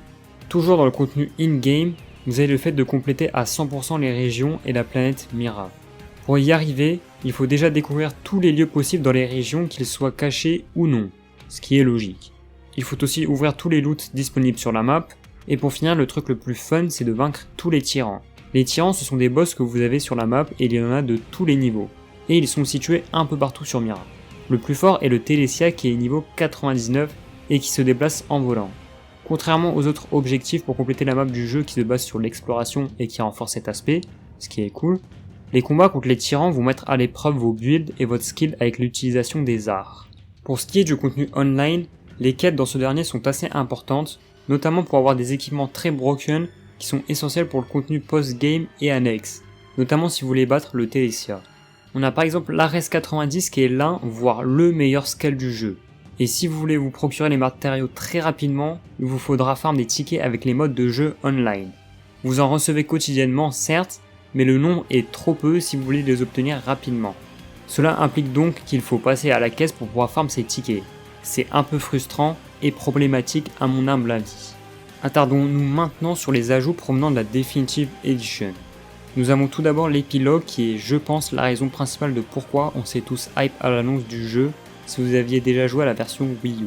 Toujours dans le contenu in-game, vous avez le fait de compléter à 100% les régions et la planète Mira. Pour y arriver, il faut déjà découvrir tous les lieux possibles dans les régions, qu'ils soient cachés ou non, ce qui est logique. Il faut aussi ouvrir tous les loots disponibles sur la map, et pour finir le truc le plus fun c'est de vaincre tous les tyrans. Les tyrans ce sont des boss que vous avez sur la map et il y en a de tous les niveaux, et ils sont situés un peu partout sur Mira. Le plus fort est le Telesia qui est niveau 99 et qui se déplace en volant. Contrairement aux autres objectifs pour compléter la map du jeu qui se base sur l'exploration et qui renforce cet aspect, ce qui est cool, les combats contre les tyrans vont mettre à l'épreuve vos builds et votre skill avec l'utilisation des arts. Pour ce qui est du contenu online, les quêtes dans ce dernier sont assez importantes, notamment pour avoir des équipements très broken qui sont essentiels pour le contenu post-game et annexe, notamment si vous voulez battre le Telesia. On a par exemple l'Ares 90 qui est l'un, voire le meilleur scale du jeu. Et si vous voulez vous procurer les matériaux très rapidement, il vous faudra farm des tickets avec les modes de jeu online. Vous en recevez quotidiennement certes, mais le nombre est trop peu si vous voulez les obtenir rapidement. Cela implique donc qu'il faut passer à la caisse pour pouvoir farm ces tickets. C'est un peu frustrant et problématique à mon humble avis. Attardons-nous maintenant sur les ajouts provenant de la Definitive Edition. Nous avons tout d'abord l'épilogue qui est, je pense, la raison principale de pourquoi on s'est tous hype à l'annonce du jeu si vous aviez déjà joué à la version Wii U.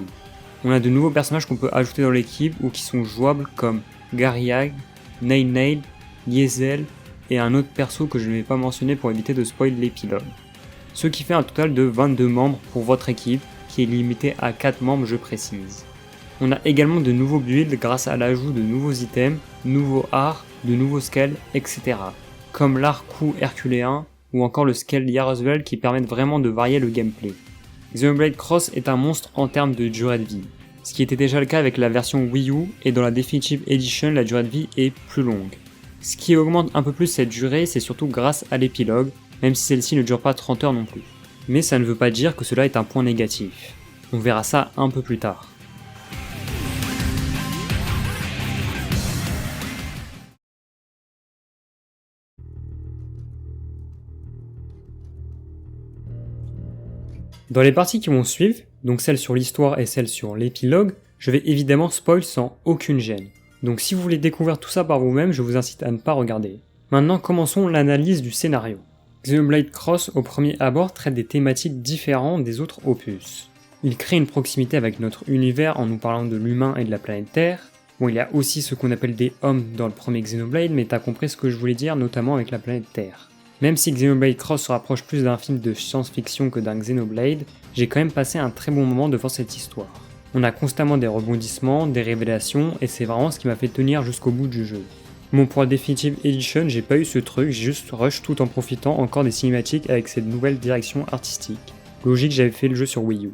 On a de nouveaux personnages qu'on peut ajouter dans l'équipe ou qui sont jouables comme Gariag, Nail, Yezel et un autre perso que je ne vais pas mentionner pour éviter de spoil l'épilogue. Ce qui fait un total de 22 membres pour votre équipe qui est limité à 4 membres je précise. On a également de nouveaux builds grâce à l'ajout de nouveaux items, nouveaux arts, de nouveaux scales, etc. Comme l'art coup herculéen ou encore le scale Yarosvel qui permettent vraiment de varier le gameplay. Xenoblade Cross est un monstre en termes de durée de vie, ce qui était déjà le cas avec la version Wii U et dans la Definitive Edition la durée de vie est plus longue. Ce qui augmente un peu plus cette durée c'est surtout grâce à l'épilogue, même si celle-ci ne dure pas 30 heures non plus. Mais ça ne veut pas dire que cela est un point négatif. On verra ça un peu plus tard. Dans les parties qui vont suivre, donc celle sur l'histoire et celle sur l'épilogue, je vais évidemment spoil sans aucune gêne. Donc si vous voulez découvrir tout ça par vous-même, je vous incite à ne pas regarder. Maintenant commençons l'analyse du scénario. Xenoblade Cross au premier abord traite des thématiques différentes des autres opus. Il crée une proximité avec notre univers en nous parlant de l'humain et de la planète Terre. Bon, il y a aussi ce qu'on appelle des hommes dans le premier Xenoblade, mais t'as compris ce que je voulais dire, notamment avec la planète Terre. Même si Xenoblade Cross se rapproche plus d'un film de science-fiction que d'un Xenoblade, j'ai quand même passé un très bon moment devant cette histoire. On a constamment des rebondissements, des révélations, et c'est vraiment ce qui m'a fait tenir jusqu'au bout du jeu. Bon, pour la Definitive Edition, j'ai pas eu ce truc, j'ai juste rush tout en profitant encore des cinématiques avec cette nouvelle direction artistique. Logique, j'avais fait le jeu sur Wii U.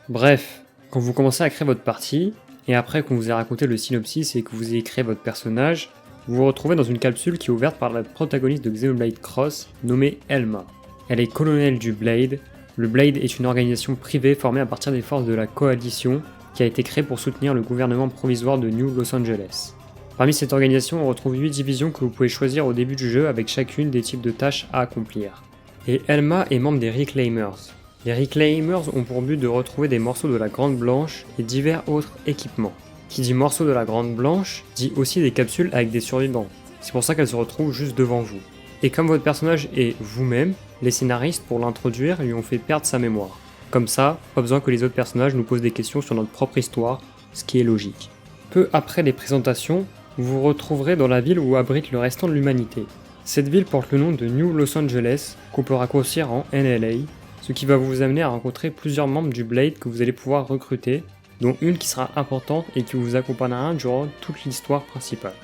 Bref, quand vous commencez à créer votre partie, et après qu'on vous ait raconté le synopsis et que vous ayez créé votre personnage, vous vous retrouvez dans une capsule qui est ouverte par la protagoniste de Xenoblade Cross, nommée Elma. Elle est colonelle du Blade. Le Blade est une organisation privée formée à partir des forces de la Coalition, qui a été créée pour soutenir le gouvernement provisoire de New Los Angeles. Parmi cette organisation, on retrouve 8 divisions que vous pouvez choisir au début du jeu avec chacune des types de tâches à accomplir. Et Elma est membre des Reclaimers. Les Reclaimers ont pour but de retrouver des morceaux de la Grande Blanche et divers autres équipements. Qui dit morceaux de la Grande Blanche, dit aussi des capsules avec des survivants. C'est pour ça qu'elles se retrouvent juste devant vous. Et comme votre personnage est vous-même, les scénaristes, pour l'introduire, lui ont fait perdre sa mémoire. Comme ça, pas besoin que les autres personnages nous posent des questions sur notre propre histoire, ce qui est logique. Peu après les présentations, vous vous retrouverez dans la ville où abrite le restant de l'humanité. Cette ville porte le nom de New Los Angeles, qu'on peut raccourcir en NLA, ce qui va vous amener à rencontrer plusieurs membres du Blade que vous allez pouvoir recruter, dont une qui sera importante et qui vous accompagnera durant toute l'histoire principale.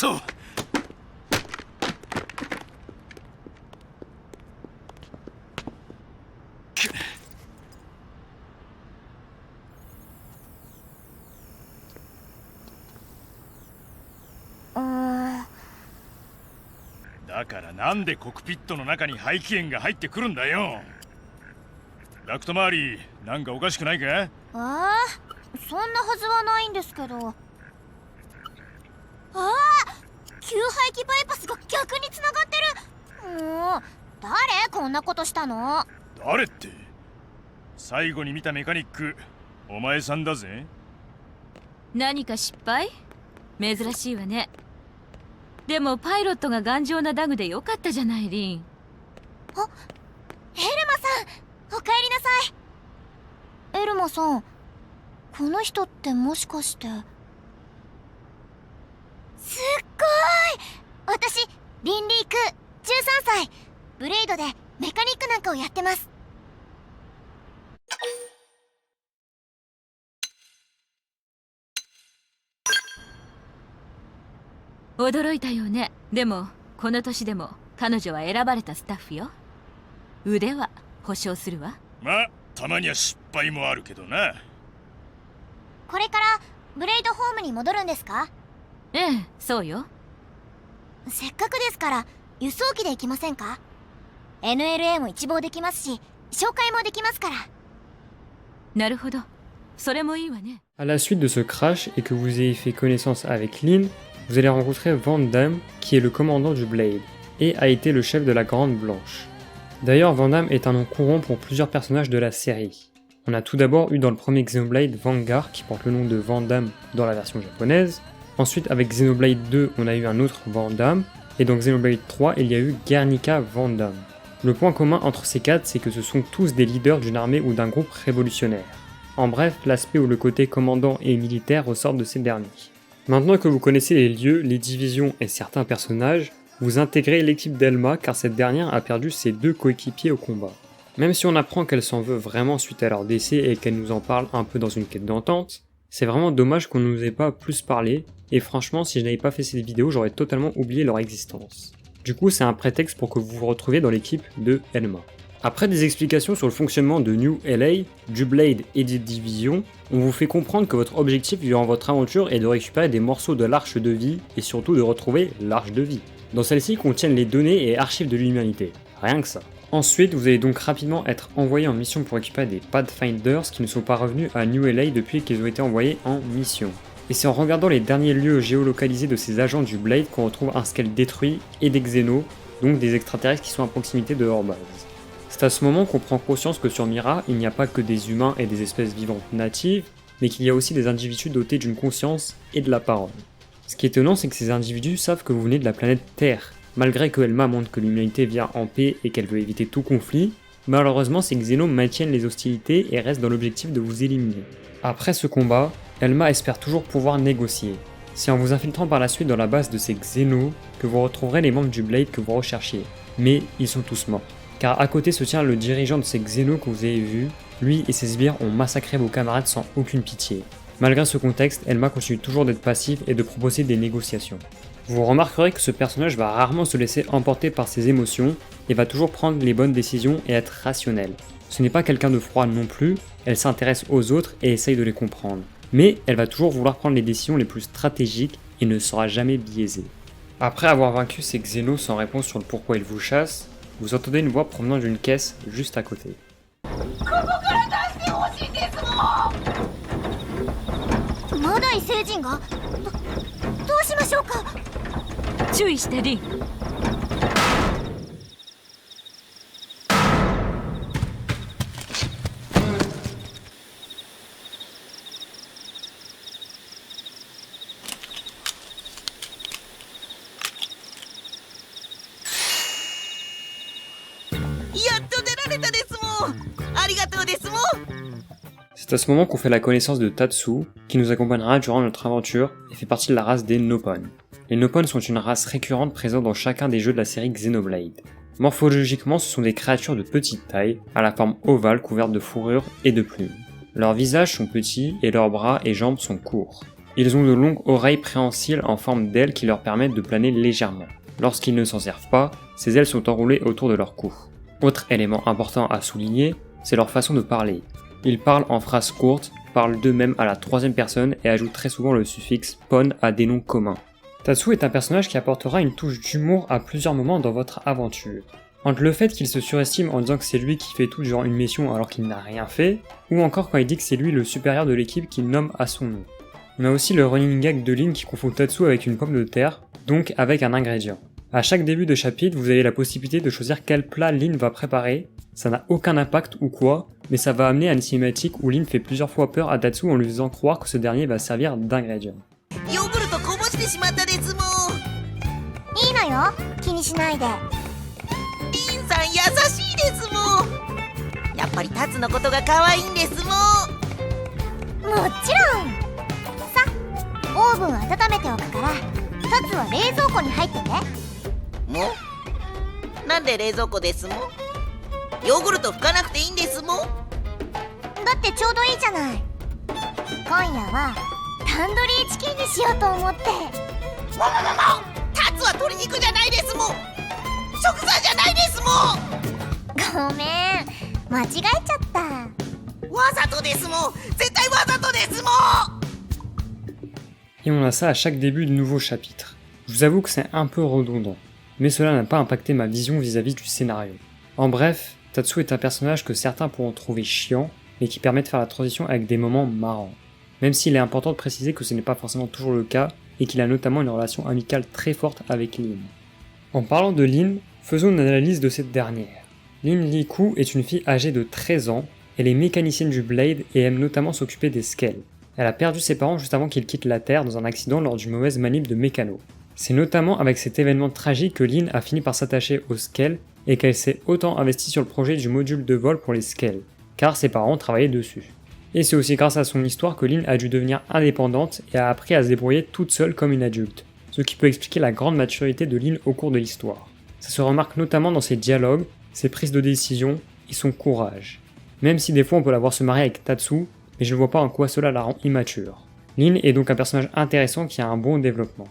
そうだからなんでコックピットの中に排気炎が入ってくるんだよ。ダクト周りなんかおかしくないか？そんなはずはないんですけど。給排気バイパスが逆に繋がってる。もう誰こんなことしたの？誰って、最後に見たメカニックお前さんだぜ。何か失敗？珍しいわね。でもパイロットが頑丈なダグでよかったじゃない、リン。エルマさん、おかえりなさい。エルマさん、この人ってもしかして。すっごーい。私リンリーク、13歳。ブレイドでメカニックなんかをやってます。驚いたよね。でもこの年でも彼女は選ばれたスタッフよ。腕は保証するわ。まあたまには失敗もあるけどな。これからブレイドホームに戻るんですか？ええ、そうよ。せっかくですから輸送機で行きませんか？ NLA も一望できますし、紹介もできますから。なるほど。それもいいわね。À la suite de ce crash et que vous ayez fait connaissance avec Lynn, vous allez rencontrer Van Damme, qui est le commandant du Blade, et a été le chef de la Grande Blanche. D'ailleurs, Van Damme est un nom courant pour plusieurs personnages de la série. On a tout d'abord eu dans le premier Xenoblade Vanguard, qui porte le nom de Van Damme dans la version japonaise. Ensuite, avec Xenoblade 2, on a eu un autre Van Damme, et dans Xenoblade 3, il y a eu Guernica Van Damme. Le point commun entre ces quatre, c'est que ce sont tous des leaders d'une armée ou d'un groupe révolutionnaire. En bref, l'aspect où le côté commandant et militaire ressort de ces derniers. Maintenant que vous connaissez les lieux, les divisions et certains personnages, vous intégrez l'équipe d'Elma car cette dernière a perdu ses deux coéquipiers au combat. Même si on apprend qu'elle s'en veut vraiment suite à leur décès et qu'elle nous en parle un peu dans une quête d'entente, c'est vraiment dommage qu'on ne nous ait pas plus parlé, et franchement si je n'avais pas fait cette vidéo j'aurais totalement oublié leur existence. Du coup c'est un prétexte pour que vous vous retrouviez dans l'équipe de Elma. Après des explications sur le fonctionnement de New LA, du Blade et des divisions, on vous fait comprendre que votre objectif durant votre aventure est de récupérer des morceaux de l'Arche de Vie et surtout de retrouver l'Arche de Vie. Dans celle-ci contiennent les données et archives de l'humanité, rien que ça. Ensuite, vous allez donc rapidement être envoyé en mission pour récupérer des Pathfinders qui ne sont pas revenus à New LA depuis qu'ils ont été envoyés en mission. Et c'est en regardant les derniers lieux géolocalisés de ces agents du Blade qu'on retrouve un squelette détruit et des Xénos, donc des extraterrestres qui sont à proximité de leur base. C'est à ce moment qu'on prend conscience que sur Mira, il n'y a pas que des humains et des espèces vivantes natives, mais qu'il y a aussi des individus dotés d'une conscience et de la parole. Ce qui est étonnant, c'est que ces individus savent que vous venez de la planète Terre. Malgré que Elma montre que l'humanité vient en paix et qu'elle veut éviter tout conflit, malheureusement ces Xénos maintiennent les hostilités et restent dans l'objectif de vous éliminer. Après ce combat, Elma espère toujours pouvoir négocier. C'est en vous infiltrant par la suite dans la base de ces Xénos que vous retrouverez les membres du Blade que vous recherchiez. Mais ils sont tous morts. Car à côté se tient le dirigeant de ces Xénos que vous avez vus, lui et ses sbires ont massacré vos camarades sans aucune pitié. Malgré ce contexte, Elma continue toujours d'être passive et de proposer des négociations. Vous remarquerez que ce personnage va rarement se laisser emporter par ses émotions et va toujours prendre les bonnes décisions et être rationnel. Ce n'est pas quelqu'un de froid non plus, elle s'intéresse aux autres et essaye de les comprendre. Mais elle va toujours vouloir prendre les décisions les plus stratégiques et ne sera jamais biaisée. Après avoir vaincu ces Xenos sans réponse sur le pourquoi ils vous chassent, vous entendez une voix provenant d'une caisse juste à côté. まだ異星人がどうしましょうか。注意してリン。C'est à ce moment qu'on fait la connaissance de Tatsu, qui nous accompagnera durant notre aventure et fait partie de la race des Nopon. Les Nopon sont une race récurrente présente dans chacun des jeux de la série Xenoblade. Morphologiquement, ce sont des créatures de petite taille, à la forme ovale couverte de fourrure et de plumes. Leurs visages sont petits et leurs bras et jambes sont courts. Ils ont de longues oreilles préhensile en forme d'ailes qui leur permettent de planer légèrement. Lorsqu'ils ne s'en servent pas, ces ailes sont enroulées autour de leur cou. Autre élément important à souligner, c'est leur façon de parler. Ils parlent en phrases courtes, parlent d'eux-mêmes à la troisième personne et ajoutent très souvent le suffixe pon à des noms communs. Tatsu est un personnage qui apportera une touche d'humour à plusieurs moments dans votre aventure. Entre le fait qu'il se surestime en disant que c'est lui qui fait tout durant une mission alors qu'il n'a rien fait, ou encore quand il dit que c'est lui le supérieur de l'équipe qu'il nomme à son nom. On a aussi le running gag de Lin qui confond Tatsu avec une pomme de terre, donc avec un ingrédient. À chaque début de chapitre, vous avez la possibilité de choisir quel plat Lin va préparer. Ça n'a aucun impact ou quoi, mais ça va amener à une cinématique où Lin fait plusieurs fois peur à Tatsu en lui faisant croire que ce dernier va servir d'ingrédient. いいのよ、気にしないで。リンさん優しいですもん。やっぱりタツのことが可愛いんですもん。もちろん。さ、オーブン温めておくから、タツは冷蔵庫に入ってね。も？なんで冷蔵庫ですもん？ヨーグルト拭かなくていいんですもん。だってちょうどいいじゃない。今夜はタンドリーチキンにしようと思って。タツは鶏肉じゃないですもん。食材じゃないですもん。ごめん、間違えちゃった。わざとですもん。絶対わざとですもん。 Et on a ça à chaque début de nouveau chapitre. Je vous avoue que c'est un peu redondant, mais cela n'a pas impacté ma vision vis-à-vis du scénario. En bref, Tatsu est un personnage que certains pourront trouver chiant, mais qui permet de faire la transition avec des moments marrants. Même s'il est important de préciser que ce n'est pas forcément toujours le cas, et qu'il a notamment une relation amicale très forte avec Lin. En parlant de Lin, faisons une analyse de cette dernière. Lin Li-Ku est une fille âgée de 13 ans, elle est mécanicienne du Blade et aime notamment s'occuper des Scales. Elle a perdu ses parents juste avant qu'ils quittent la Terre dans un accident lors d'une mauvaise manip de mécano. C'est notamment avec cet événement tragique que Lin a fini par s'attacher aux Scales et qu'elle s'est autant investie sur le projet du module de vol pour les Scales, car ses parents travaillaient dessus. Et c'est aussi grâce à son histoire que Lin a dû devenir indépendante et a appris à se débrouiller toute seule comme une adulte, ce qui peut expliquer la grande maturité de Lin au cours de l'histoire. Ça se remarque notamment dans ses dialogues, ses prises de décision et son courage. Même si des fois on peut la voir se marier avec Tatsu, mais je ne vois pas en quoi cela la rend immature. Lin est donc un personnage intéressant qui a un bon développement.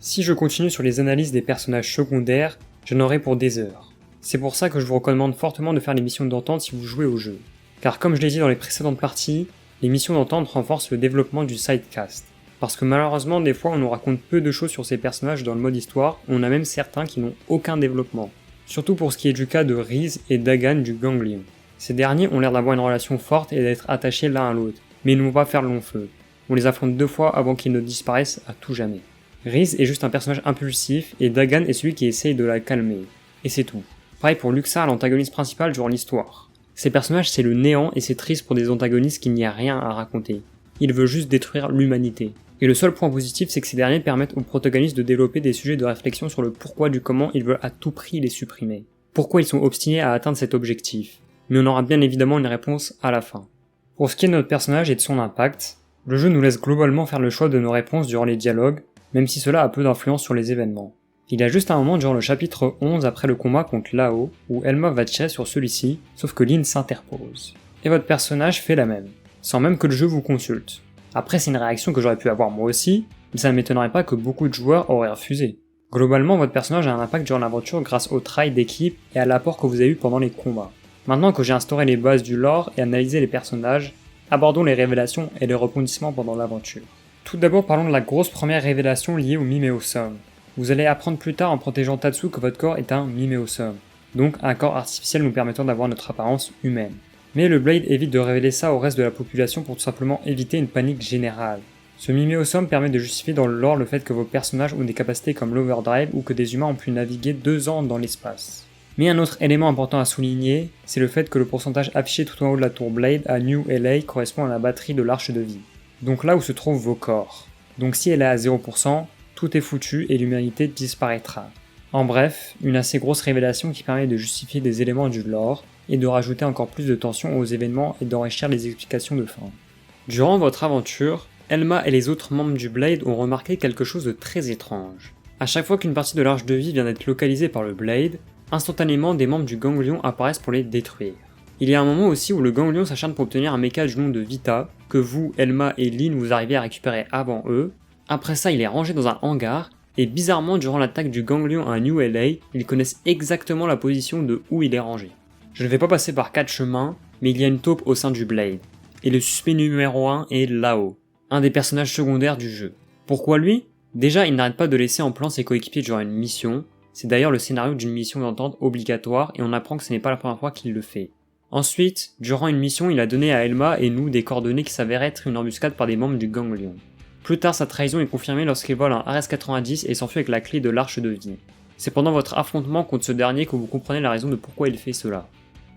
Si je continue sur les analyses des personnages secondaires, j'en aurai pour des heures. C'est pour ça que je vous recommande fortement de faire les missions d'entente si vous jouez au jeu. Car comme je l'ai dit dans les précédentes parties, les missions d'entente renforcent le développement du sidecast. Parce que malheureusement, des fois on nous raconte peu de choses sur ces personnages dans le mode histoire, on a même certains qui n'ont aucun développement. Surtout pour ce qui est du cas de Riz et Dagan du Ganglion. Ces derniers ont l'air d'avoir une relation forte et d'être attachés l'un à l'autre, mais ils ne vont pas faire long feu. On les affronte 2 fois avant qu'ils ne disparaissent à tout jamais. Riz est juste un personnage impulsif et Dagan est celui qui essaye de la calmer. Et c'est tout. Pareil pour Luxar, l'antagoniste principal durant l'histoire. Ces personnages c'est le néant et c'est triste pour des antagonistes qu'il n'y a rien à raconter. Il veut juste détruire l'humanité. Et le seul point positif c'est que ces derniers permettent aux protagonistes de développer des sujets de réflexion sur le pourquoi du comment ils veulent à tout prix les supprimer. Pourquoi ils sont obstinés à atteindre cet objectif. Mais on aura bien évidemment une réponse à la fin. Pour ce qui est de notre personnage et de son impact, le jeu nous laisse globalement faire le choix de nos réponses durant les dialogues, même si cela a peu d'influence sur les événements. Il y a juste un moment durant le chapitre 11 après le combat contre Lao, où Elma va tirer sur celui-ci, sauf que Lin s'interpose. Et votre personnage fait la même, sans même que le jeu vous consulte. Après c'est une réaction que j'aurais pu avoir moi aussi, mais ça ne m'étonnerait pas que beaucoup de joueurs auraient refusé. Globalement, votre personnage a un impact durant l'aventure grâce au travail d'équipe et à l'apport que vous avez eu pendant les combats. Maintenant que j'ai instauré les bases du lore et analysé les personnages, abordons les révélations et les rebondissements pendant l'aventure. Tout d'abord parlons de la grosse première révélation liée au miméosome. Vous allez apprendre plus tard en protégeant Tatsu que votre corps est un miméosome, donc un corps artificiel nous permettant d'avoir notre apparence humaine. Mais le Blade évite de révéler ça au reste de la population pour tout simplement éviter une panique générale. Ce miméosome permet de justifier dans le lore le fait que vos personnages ont des capacités comme l'overdrive ou que des humains ont pu naviguer 2 ans dans l'espace. Mais un autre élément important à souligner, c'est le fait que le pourcentage affiché tout en haut de la tour Blade à New LA correspond à la batterie de l'arche de vie. Donc là où se trouvent vos corps. Donc si elle est à 0%, tout est foutu et l'humanité disparaîtra. En bref, une assez grosse révélation qui permet de justifier des éléments du lore et de rajouter encore plus de tension aux événements et d'enrichir les explications de fin. Durant votre aventure, Elma et les autres membres du Blade ont remarqué quelque chose de très étrange. À chaque fois qu'une partie de l'arche de vie vient d'être localisée par le Blade, instantanément des membres du ganglion apparaissent pour les détruire. Il y a un moment aussi où le ganglion s'acharne pour obtenir un mecha du nom de Vita, que vous, Elma et Lynn vous arrivez à récupérer avant eux. Après ça, il est rangé dans un hangar, et bizarrement durant l'attaque du ganglion à New LA, ils connaissent exactement la position de où il est rangé. Je ne vais pas passer par 4 chemins, mais il y a une taupe au sein du Blade. Et le suspect numéro 1 est Lao, un des personnages secondaires du jeu. Pourquoi lui ? Déjà, il n'arrête pas de laisser en plan ses coéquipiers durant une mission. C'est d'ailleurs le scénario d'une mission d'entente obligatoire et on apprend que ce n'est pas la première fois qu'il le fait. Ensuite, durant une mission, il a donné à Elma et nous des coordonnées qui s'avèrent être une embuscade par des membres du ganglion. Plus tard, sa trahison est confirmée lorsqu'il vole un RS-90 et s'enfuit avec la clé de l'arche de vie. C'est pendant votre affrontement contre ce dernier que vous comprenez la raison de pourquoi il fait cela.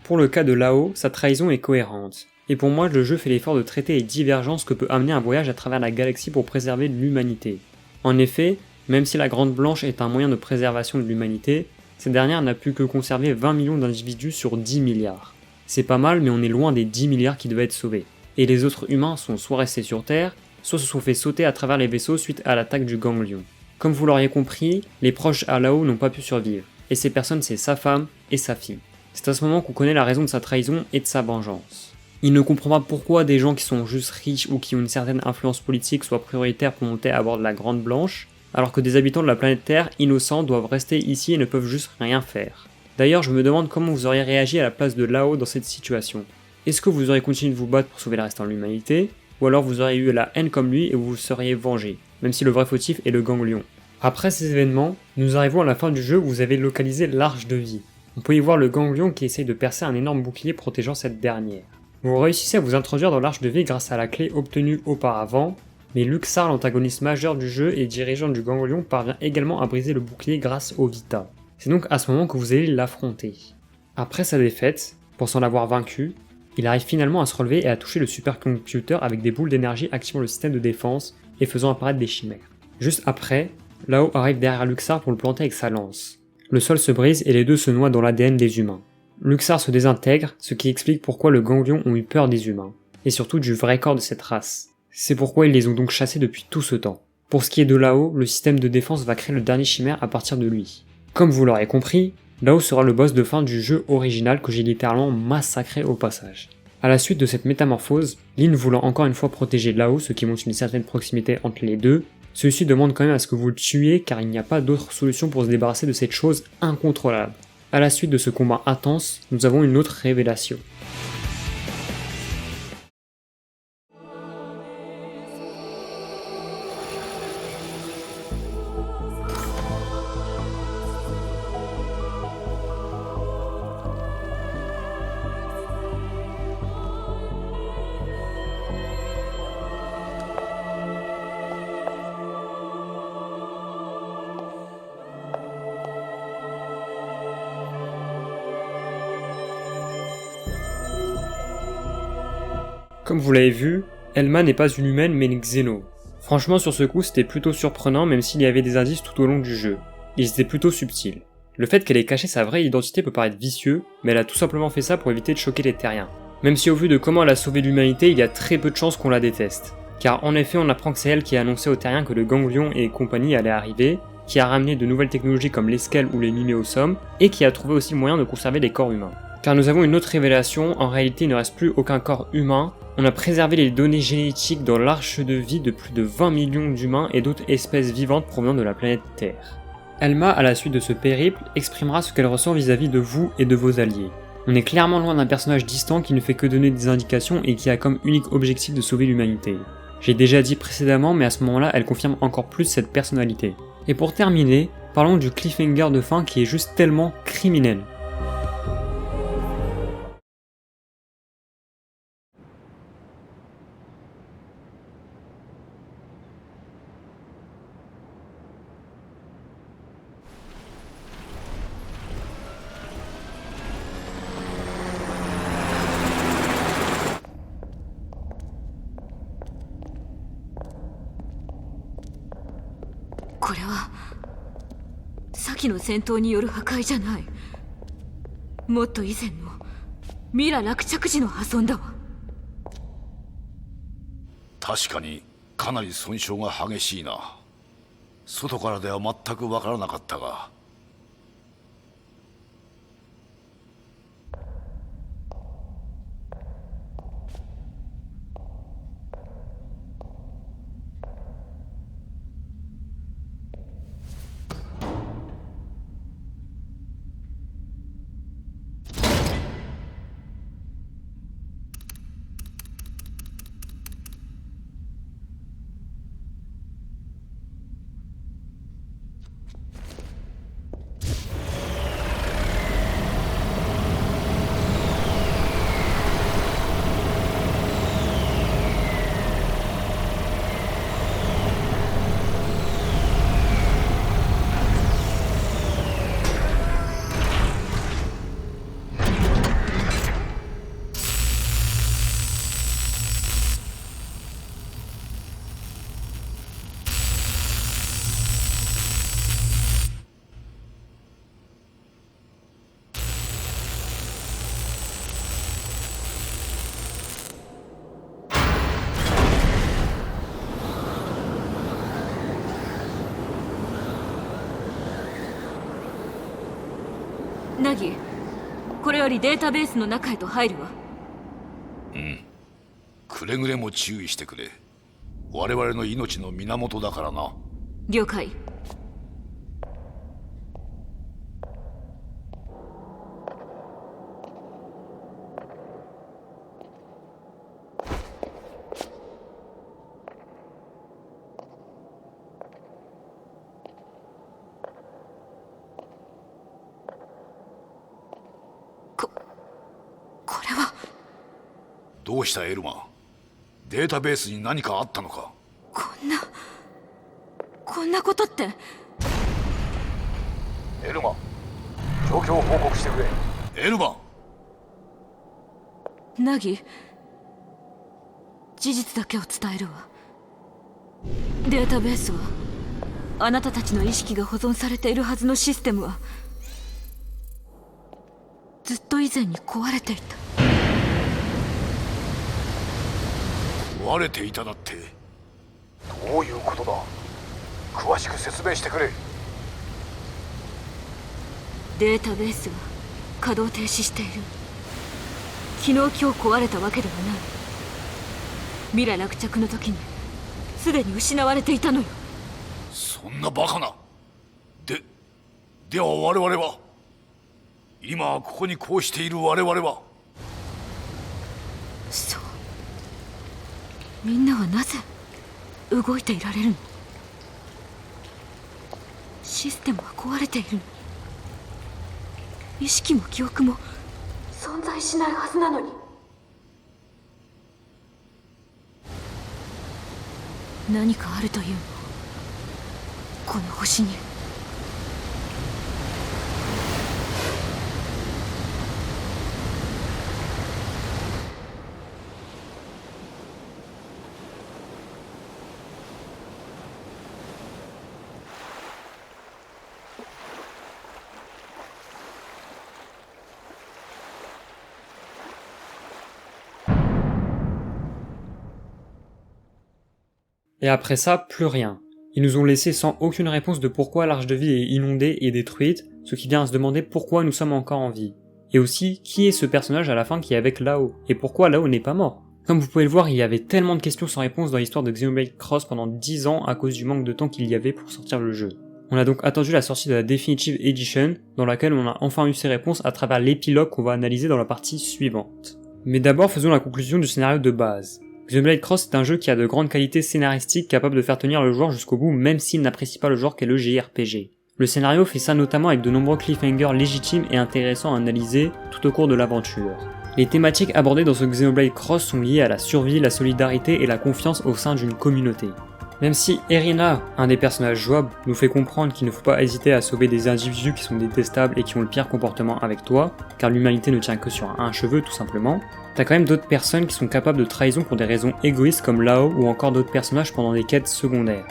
Pour le cas de Lao, sa trahison est cohérente. Et pour moi, le jeu fait l'effort de traiter les divergences que peut amener un voyage à travers la galaxie pour préserver l'humanité. En effet, même si la Grande Blanche est un moyen de préservation de l'humanité, cette dernière n'a pu que conserver 20 millions d'individus sur 10 milliards. C'est pas mal, mais on est loin des 10 milliards qui devaient être sauvés. Et les autres humains sont soit restés sur Terre, soit se sont fait sauter à travers les vaisseaux suite à l'attaque du ganglion. Comme vous l'auriez compris, les proches à Lao n'ont pas pu survivre, et ces personnes c'est sa femme et sa fille. C'est à ce moment qu'on connaît la raison de sa trahison et de sa vengeance. Il ne comprend pas pourquoi des gens qui sont juste riches ou qui ont une certaine influence politique soient prioritaires pour monter à bord de la Grande Blanche, alors que des habitants de la planète Terre innocents doivent rester ici et ne peuvent juste rien faire. D'ailleurs, je me demande comment vous auriez réagi à la place de Lao dans cette situation. Est-ce que vous auriez continué de vous battre pour sauver le restant de l'humanité, ou alors vous auriez eu la haine comme lui et vous vous seriez vengé, même si le vrai fautif est le ganglion. Après ces événements, nous arrivons à la fin du jeu où vous avez localisé l'arche de vie. On peut y voir le ganglion qui essaye de percer un énorme bouclier protégeant cette dernière. Vous réussissez à vous introduire dans l'arche de vie grâce à la clé obtenue auparavant, mais Luxar, l'antagoniste majeur du jeu et dirigeant du ganglion, parvient également à briser le bouclier grâce au Vita. C'est donc à ce moment que vous allez l'affronter. Après sa défaite, pensant l'avoir vaincu, il arrive finalement à se relever et à toucher le supercomputer avec des boules d'énergie activant le système de défense et faisant apparaître des chimères. Juste après, Lao arrive derrière Luxar pour le planter avec sa lance. Le sol se brise et les deux se noient dans l'ADN des humains. Luxar se désintègre, ce qui explique pourquoi le ganglion ont eu peur des humains, et surtout du vrai corps de cette race. C'est pourquoi ils les ont donc chassés depuis tout ce temps. Pour ce qui est de Lao, le système de défense va créer le dernier chimère à partir de lui. Comme vous l'aurez compris, Lao sera le boss de fin du jeu original que j'ai littéralement massacré au passage. À la suite de cette métamorphose, Lynn voulant encore une fois protéger Lao, ce qui montre une certaine proximité entre les deux, celui-ci demande quand même à ce que vous le tuiez car il n'y a pas d'autre solution pour se débarrasser de cette chose incontrôlable. À la suite de ce combat intense, nous avons une autre révélation. Comme vous l'avez vu, Elma n'est pas une humaine mais une Xeno. Franchement sur ce coup c'était plutôt surprenant même s'il y avait des indices tout au long du jeu. Ils étaient plutôt subtils. Le fait qu'elle ait caché sa vraie identité peut paraître vicieux, mais elle a tout simplement fait ça pour éviter de choquer les terriens. Même si au vu de comment elle a sauvé l'humanité, il y a très peu de chances qu'on la déteste. Car en effet on apprend que c'est elle qui a annoncé aux terriens que le ganglion et compagnie allaient arriver, qui a ramené de nouvelles technologies comme l'escale ou les miméosomes, et qui a trouvé aussi moyen de conserver des corps humains. Car nous avons une autre révélation, en réalité il ne reste plus aucun corps humain. On a préservé les données génétiques dans l'arche de vie de plus de 20 millions d'humains et d'autres espèces vivantes provenant de la planète Terre. Alma, à la suite de ce périple, exprimera ce qu'elle ressent vis-à-vis de vous et de vos alliés. On est clairement loin d'un personnage distant qui ne fait que donner des indications et qui a comme unique objectif de sauver l'humanité. J'ai déjà dit précédemment, mais à ce moment-là, elle confirme encore plus cette personnalité. Et pour terminer, parlons du cliffhanger de fin qui est juste tellement criminel.これは先の戦闘による破壊じゃない。もっと以前のミラ落着時の破損だわ。確かにかなり損傷が激しいな。外からでは全く分からなかったが。ナギ、これよりデータベースの中へと入るわ。くれぐれも注意してくれ。我々の命の源だからな。了解。これは。どうしたエルマ？データベースに何かあったのか？こんなことって。エルマ、状況を報告してくれ。エルマ。ナギ、事実だけを伝えるわ。データベースはあなたたちの意識が保存されているはずのシステムはずっと以前に壊れていた。壊れていただって、どういうことだ？詳しく説明してくれ。データベースは稼働停止している。昨日今日壊れたわけではない。ミラ落着の時にすでに失われていたのよ。そんなバカな。では我々は、今ここにこうしている我々は。そう。みんなはなぜ動いていられるの？システムは壊れているの。意識も記憶も存在しないはずなのに。何かあるというの？この星に。Et après ça, plus rien. Ils nous ont laissé sans aucune réponse de pourquoi l'arche de vie est inondée et détruite, ce qui vient à se demander pourquoi nous sommes encore en vie. et aussi qui est ce personnage à la fin qui est avec Lao, et pourquoi Lao n'est pas mort. Comme vous pouvez le voir, il y avait tellement de questions sans réponse dans l'histoire de Xenoblade Cross pendant 10 ans à cause du manque de temps qu'il y avait pour sortir le jeu. On a donc attendu la sortie de la Definitive Edition, dans laquelle on a enfin eu ces réponses à travers l'épilogue qu'on va analyser dans la partie suivante. Mais d'abord faisons la conclusion du scénario de base. Xenoblade Cross est un jeu qui a de grandes qualités scénaristiques capables de faire tenir le joueur jusqu'au bout même s'il n'apprécie pas le genre qu'est le JRPG. Le scénario fait ça notamment avec de nombreux cliffhangers légitimes et intéressants à analyser tout au cours de l'aventure. Les thématiques abordées dans ce Xenoblade Cross sont liées à la survie, la solidarité et la confiance au sein d'une communauté. Même si Erina, un des personnages jouables, nous fait comprendre qu'il ne faut pas hésiter à sauver des individus qui sont détestables et qui ont le pire comportement avec toi, car l'humanité ne tient que sur un cheveu tout simplement, t'as quand même d'autres personnes qui sont capables de trahison pour des raisons égoïstes comme Lao ou encore d'autres personnages pendant des quêtes secondaires.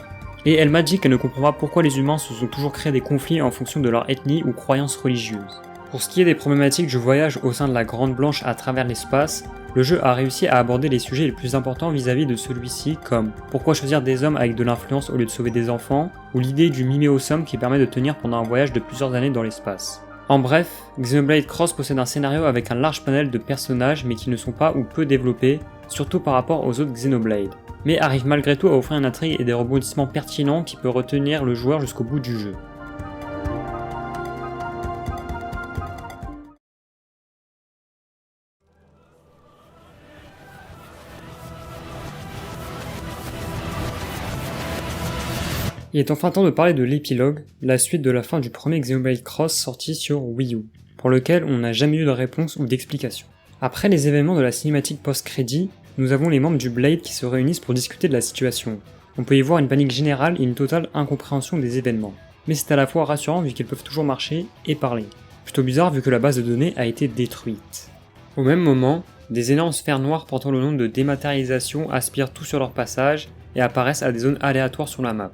Et elle m'a dit qu'elle ne comprend pas pourquoi les humains se sont toujours créés des conflits en fonction de leur ethnie ou croyances religieuses. Pour ce qui est des problématiques du voyage au sein de la Grande Blanche à travers l'espace, le jeu a réussi à aborder les sujets les plus importants vis-à-vis de celui-ci comme pourquoi choisir des hommes avec de l'influence au lieu de sauver des enfants, ou l'idée du miméosome qui permet de tenir pendant un voyage de plusieurs années dans l'espace. En bref, Xenoblade Cross possède un scénario avec un large panel de personnages mais qui ne sont pas ou peu développés, surtout par rapport aux autres Xenoblade, mais arrive malgré tout à offrir une intrigue et des rebondissements pertinents qui peut retenir le joueur jusqu'au bout du jeu. Il est enfin temps de parler de l'épilogue, la suite de la fin du premier Xenoblade Cross sorti sur Wii U, pour lequel on n'a jamais eu de réponse ou d'explication. Après les événements de la cinématique post-crédit, nous avons les membres du Blade qui se réunissent pour discuter de la situation. On peut y voir une panique générale et une totale incompréhension des événements. Mais c'est à la fois rassurant vu qu'ils peuvent toujours marcher et parler. Plutôt bizarre vu que la base de données a été détruite. Au même moment, des énormes sphères noires portant le nom de dématérialisation aspirent tout sur leur passage et apparaissent à des zones aléatoires sur la map.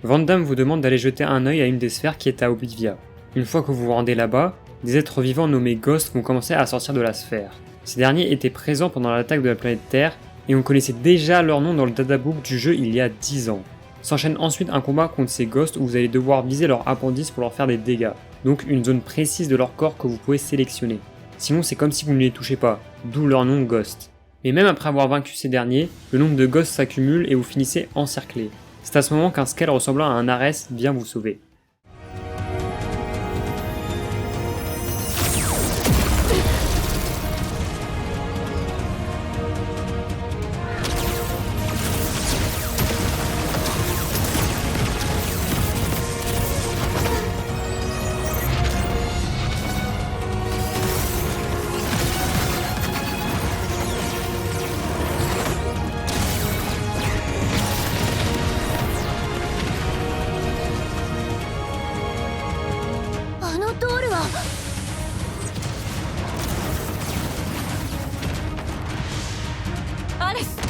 Vandam vous demande d'aller jeter un œil à une des sphères qui est à Oblivia. Une fois que vous vous rendez là-bas, des êtres vivants nommés Ghosts vont commencer à sortir de la sphère. Ces derniers étaient présents pendant l'attaque de la planète Terre, et on connaissait déjà leur nom dans le databook du jeu il y a 10 ans. S'enchaîne ensuite un combat contre ces Ghosts où vous allez devoir viser leur appendice pour leur faire des dégâts, donc une zone précise de leur corps que vous pouvez sélectionner. Sinon c'est comme si vous ne les touchez pas, d'où leur nom Ghost. Mais même après avoir vaincu ces derniers, le nombre de Ghosts s'accumule et vous finissez encerclé. C'est à ce moment qu'un Skell ressemblant à un Ares vient vous sauver.アレス。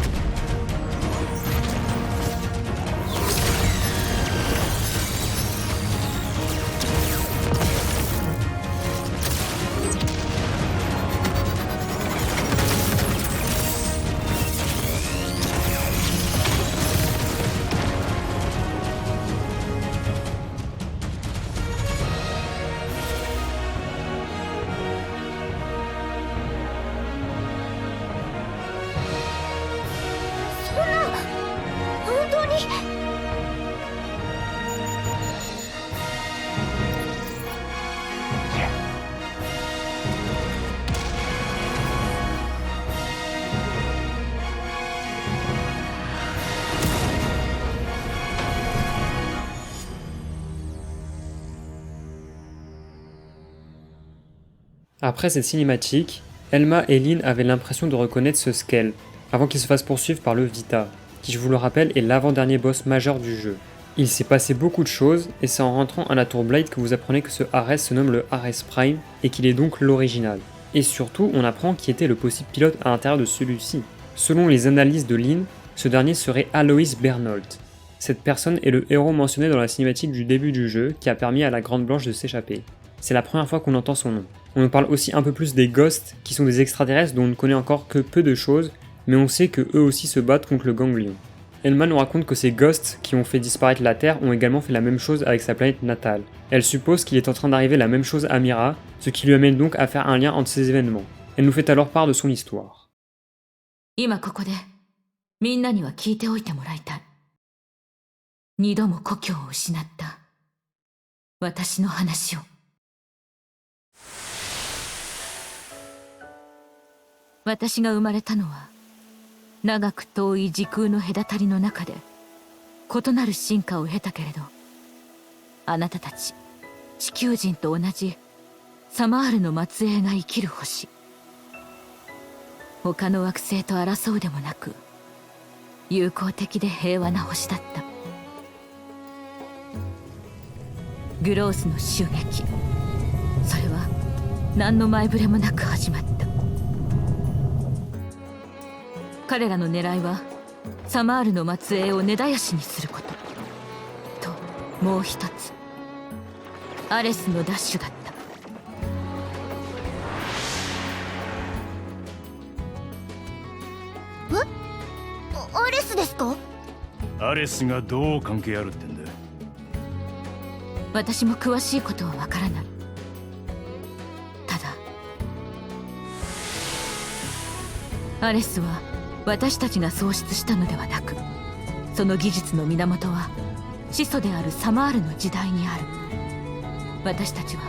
Après cette cinématique, Elma et Lyn avaient l'impression de reconnaître ce Skell, avant qu'il se fasse poursuivre par le Vita, qui je vous le rappelle est l'avant-dernier boss majeur du jeu. Il s'est passé beaucoup de choses, et c'est en rentrant à la tour Blade que vous apprenez que ce Ares se nomme le Ares Prime, et qu'il est donc l'original. Et surtout, on apprend qui était le possible pilote à l'intérieur de celui-ci. Selon les analyses de Lyn, ce dernier serait Alois Bernold. Cette personne est le héros mentionné dans la cinématique du début du jeu, qui a permis à la Grande Blanche de s'échapper. C'est la première fois qu'on entend son nom. On nous parle aussi un peu plus des Ghosts, qui sont des extraterrestres dont on ne connaît encore que peu de choses, mais on sait que eux aussi se battent contre le Ganglion. Elma nous raconte que ces ghosts qui ont fait disparaître la Terre ont également fait la même chose avec sa planète natale. Elle suppose qu'il est en train d'arriver la même chose à Mira, ce qui lui amène donc à faire un lien entre ces événements. Elle nous fait alors part de son histoire. 今ここでみんなには聞いておいてもらいたい。二度も故郷を失った私の話を。私が生まれたのは長く遠い時空の隔たりの中で異なる進化を経たけれど、あなたたち地球人と同じサマールの末裔が生きる星、他の惑星と争うでもなく友好的で平和な星だった。グロースの襲撃、それは何の前触れもなく始まった。彼らの狙いはサマールの末裔を根絶やしにすることと、もう一つアレスの奪取だった。アレスですか？アレスがどう関係あるってんだ。私も詳しいことはわからない。ただアレスは私たちが創出したのではなく、その技術の源は始祖であるサマールの時代にある。私たちは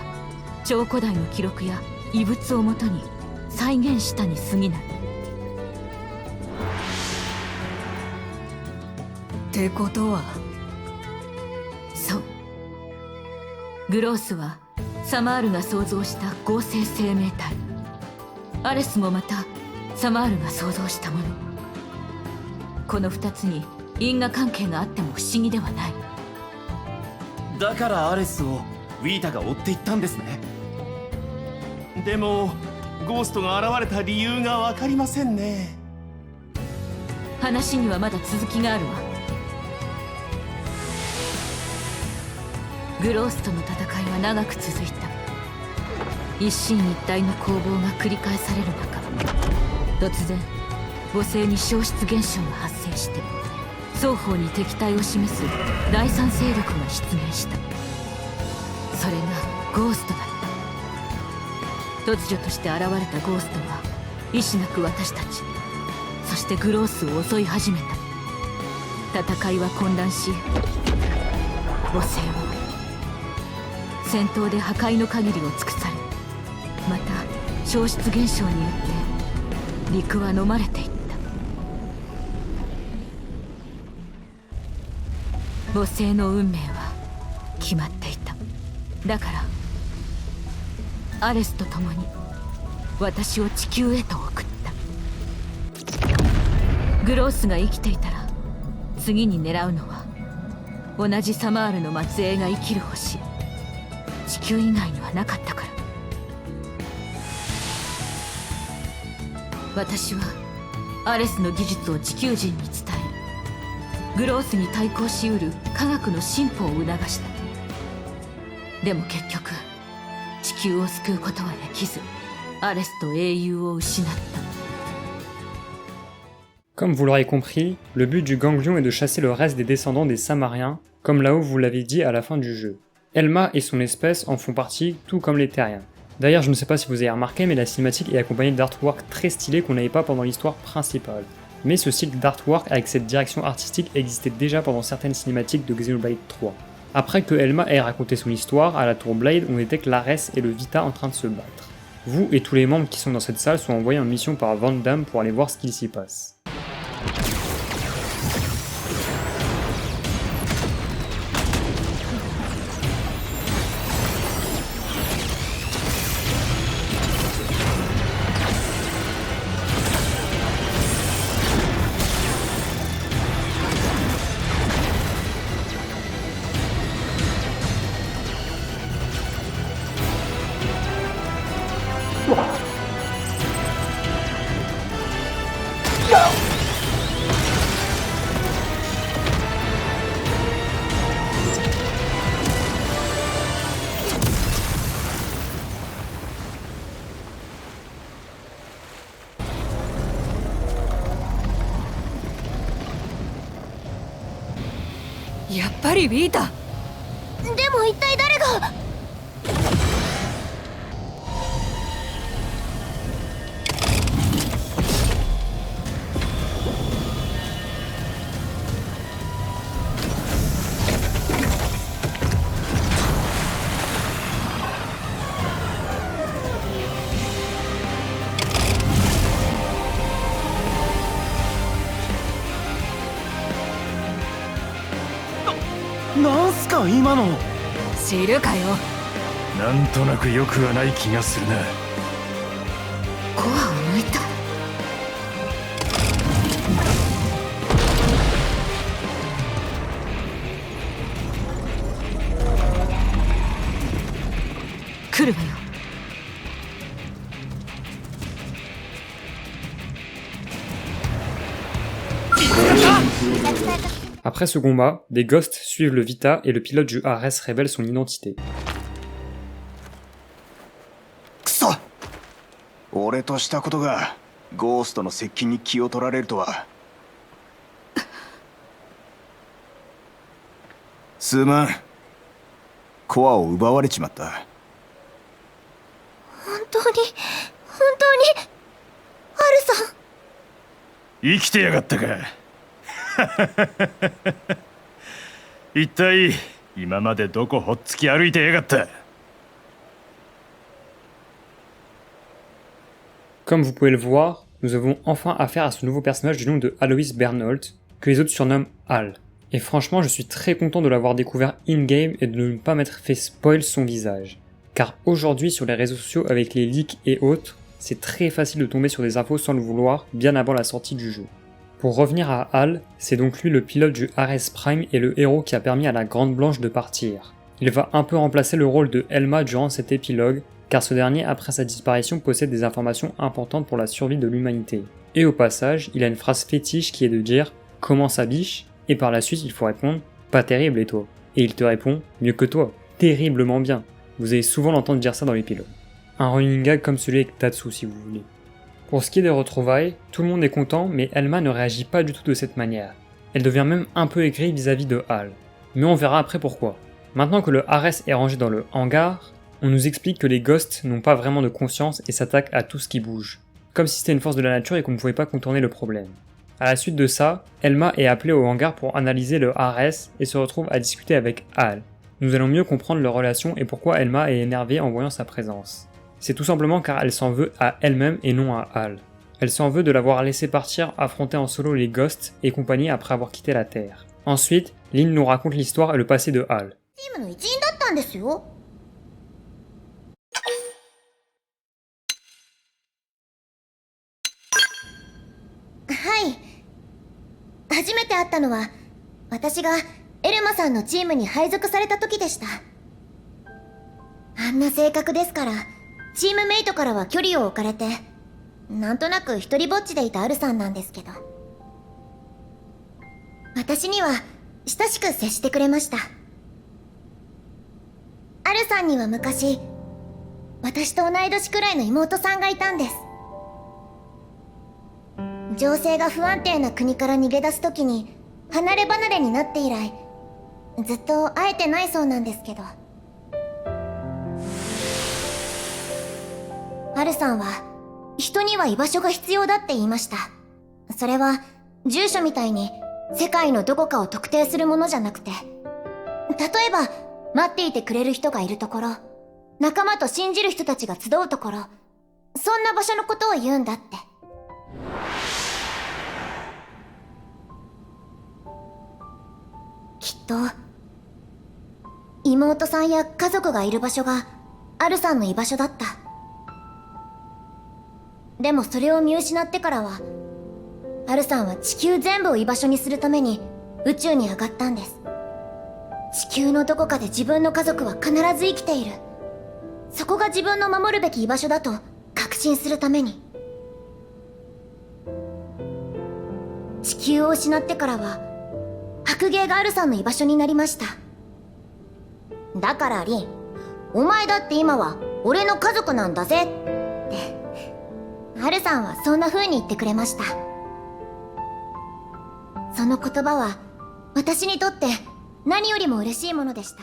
超古代の記録や遺物をもとに再現したに過ぎない。ってことは、そう、グロースはサマールが創造した合成生命体、アレスもまたサマールが創造したもの。この2つに因果関係があっても不思議ではない。だからアレスをウィータが追っていったんですね。でもゴーストが現れた理由が分かりませんね。話にはまだ続きがあるわ。グロースとの戦いは長く続いた。一進一退の攻防が繰り返される中、突然母星に消失現象が発生して双方に敵対を示す第三勢力が出現した。それがゴーストだった。突如として現れたゴーストは意志なく私たち、そしてグロースを襲い始めた。戦いは混乱し、母星は戦闘で破壊の限りを尽くされ、また消失現象によって陸は飲まれていった。母星の運命は決まっていた。だからアレスと共に私を地球へと送った。グロースが生きていたら次に狙うのは同じサマールの末裔が生きる星、地球以外にはなかったから。私はアレスの技術を地球人に伝え、グロースに対抗しうる科学の進歩を促した。でも結局地球を救うことはできず、アレスと英雄を失った。Comme vous l'aurez compris, le but du ganglion est de chasser le reste des descendants des Samariens, comme Lao vous l'avez dit à la fin du jeu. Elma et son espèce en font partie, tout comme les Terriens. D'ailleurs, je ne sais pas si vous avez remarqué, mais la cinématique est accompagnée d'artwork très stylé qu'on n'avait pas pendant l'histoire principale. Mais ce style d'artwork avec cette direction artistique existait déjà pendant certaines cinématiques de Xenoblade 3. Après que Elma ait raconté son histoire, à la tour Blade, on détecte l'Ares et le Vita en train de se battre. Vous et tous les membres qui sont dans cette salle sont envoyés en mission par Van Damme pour aller voir ce qu'il s'y passe. やっぱりウィータ。でも一体誰が。なんすか今の。知るかよ。なんとなく良くはない気がするな。コアを抜いた。来るわよ。Après ce combat, des Ghosts suivent le Vita et le pilote du Ares révèle son identité. くそ、俺としたことがゴーストの接近に気を取られるとは。すまん、コアを奪われちまった。本当にアルさん。生きてやがったか。一体今までどこほっつき歩いてやがった。 Comme vous pouvez le voir, nous avons enfin affaire à ce nouveau personnage du nom de Alois Bernold, que les autres surnomment Al. Et franchement, je suis très content de l'avoir découvert in-game et de ne pas m'être fait spoil son visage. Car aujourd'hui, sur les réseaux sociaux avec les leaks et autres, c'est très facile de tomber sur des infos sans le vouloir, bien avant la sortie du jeu. Pour revenir à Al, c'est donc lui le pilote du Ares Prime et le héros qui a permis à la Grande Blanche de partir. Il va un peu remplacer le rôle de Elma durant cet épilogue, car ce dernier, après sa disparition, possède des informations importantes pour la survie de l'humanité. Et au passage, il a une phrase fétiche qui est de dire « Comment ça biche ?» et par la suite il faut répondre « Pas terrible et toi ?» Et il te répond « Mieux que toi, terriblement bien ». Vous allez souvent l'entendre dire ça dans l'épilogue. Un running gag comme celui avec Tatsu si vous voulez. Pour ce qui est des retrouvailles, tout le monde est content, mais Elma ne réagit pas du tout de cette manière. Elle devient même un peu aigrie vis-à-vis de Al. Mais on verra après pourquoi. Maintenant que le Ares est rangé dans le hangar, on nous explique que les Ghosts n'ont pas vraiment de conscience et s'attaquent à tout ce qui bouge. Comme si c'était une force de la nature et qu'on ne pouvait pas contourner le problème. À la suite de ça, Elma est appelée au hangar pour analyser le Ares et se retrouve à discuter avec Al. Nous allons mieux comprendre leur relation et pourquoi Elma est énervée en voyant sa présence. C'est tout simplement car elle s'en veut à elle-même et non à Al. Elle s'en veut de l'avoir laissé partir affronter en solo les Ghosts et compagnie après avoir quitté la Terre. Ensuite, Lynn nous raconte l'histoire et le passé de Al. チームの一員だったんですよ。はい。初めて会ったのは私がエルマさんのチームに配属された時でした。あんな性格ですからチームメイトからは距離を置かれて、なんとなく一人ぼっちでいたアルさんなんですけど、私には親しく接してくれました。アルさんには昔、私と同い年くらいの妹さんがいたんです。情勢が不安定な国から逃げ出す時に離れ離れになって以来、ずっと会えてないそうなんですけど、アルさんは人には居場所が必要だって言いました。それは住所みたいに世界のどこかを特定するものじゃなくて、例えば待っていてくれる人がいるところ、仲間と信じる人たちが集うところ、そんな場所のことを言うんだって。きっと妹さんや家族がいる場所がアルさんの居場所だった。でもそれを見失ってからは、アルさんは地球全部を居場所にするために宇宙に上がったんです。地球のどこかで自分の家族は必ず生きている。そこが自分の守るべき居場所だと確信するために。地球を失ってからは白芸がアルさんの居場所になりました。だからリン、お前だって今は俺の家族なんだぜってアルさんはそんな風に言ってくれました。その言葉は私にとって何よりも嬉しいものでした。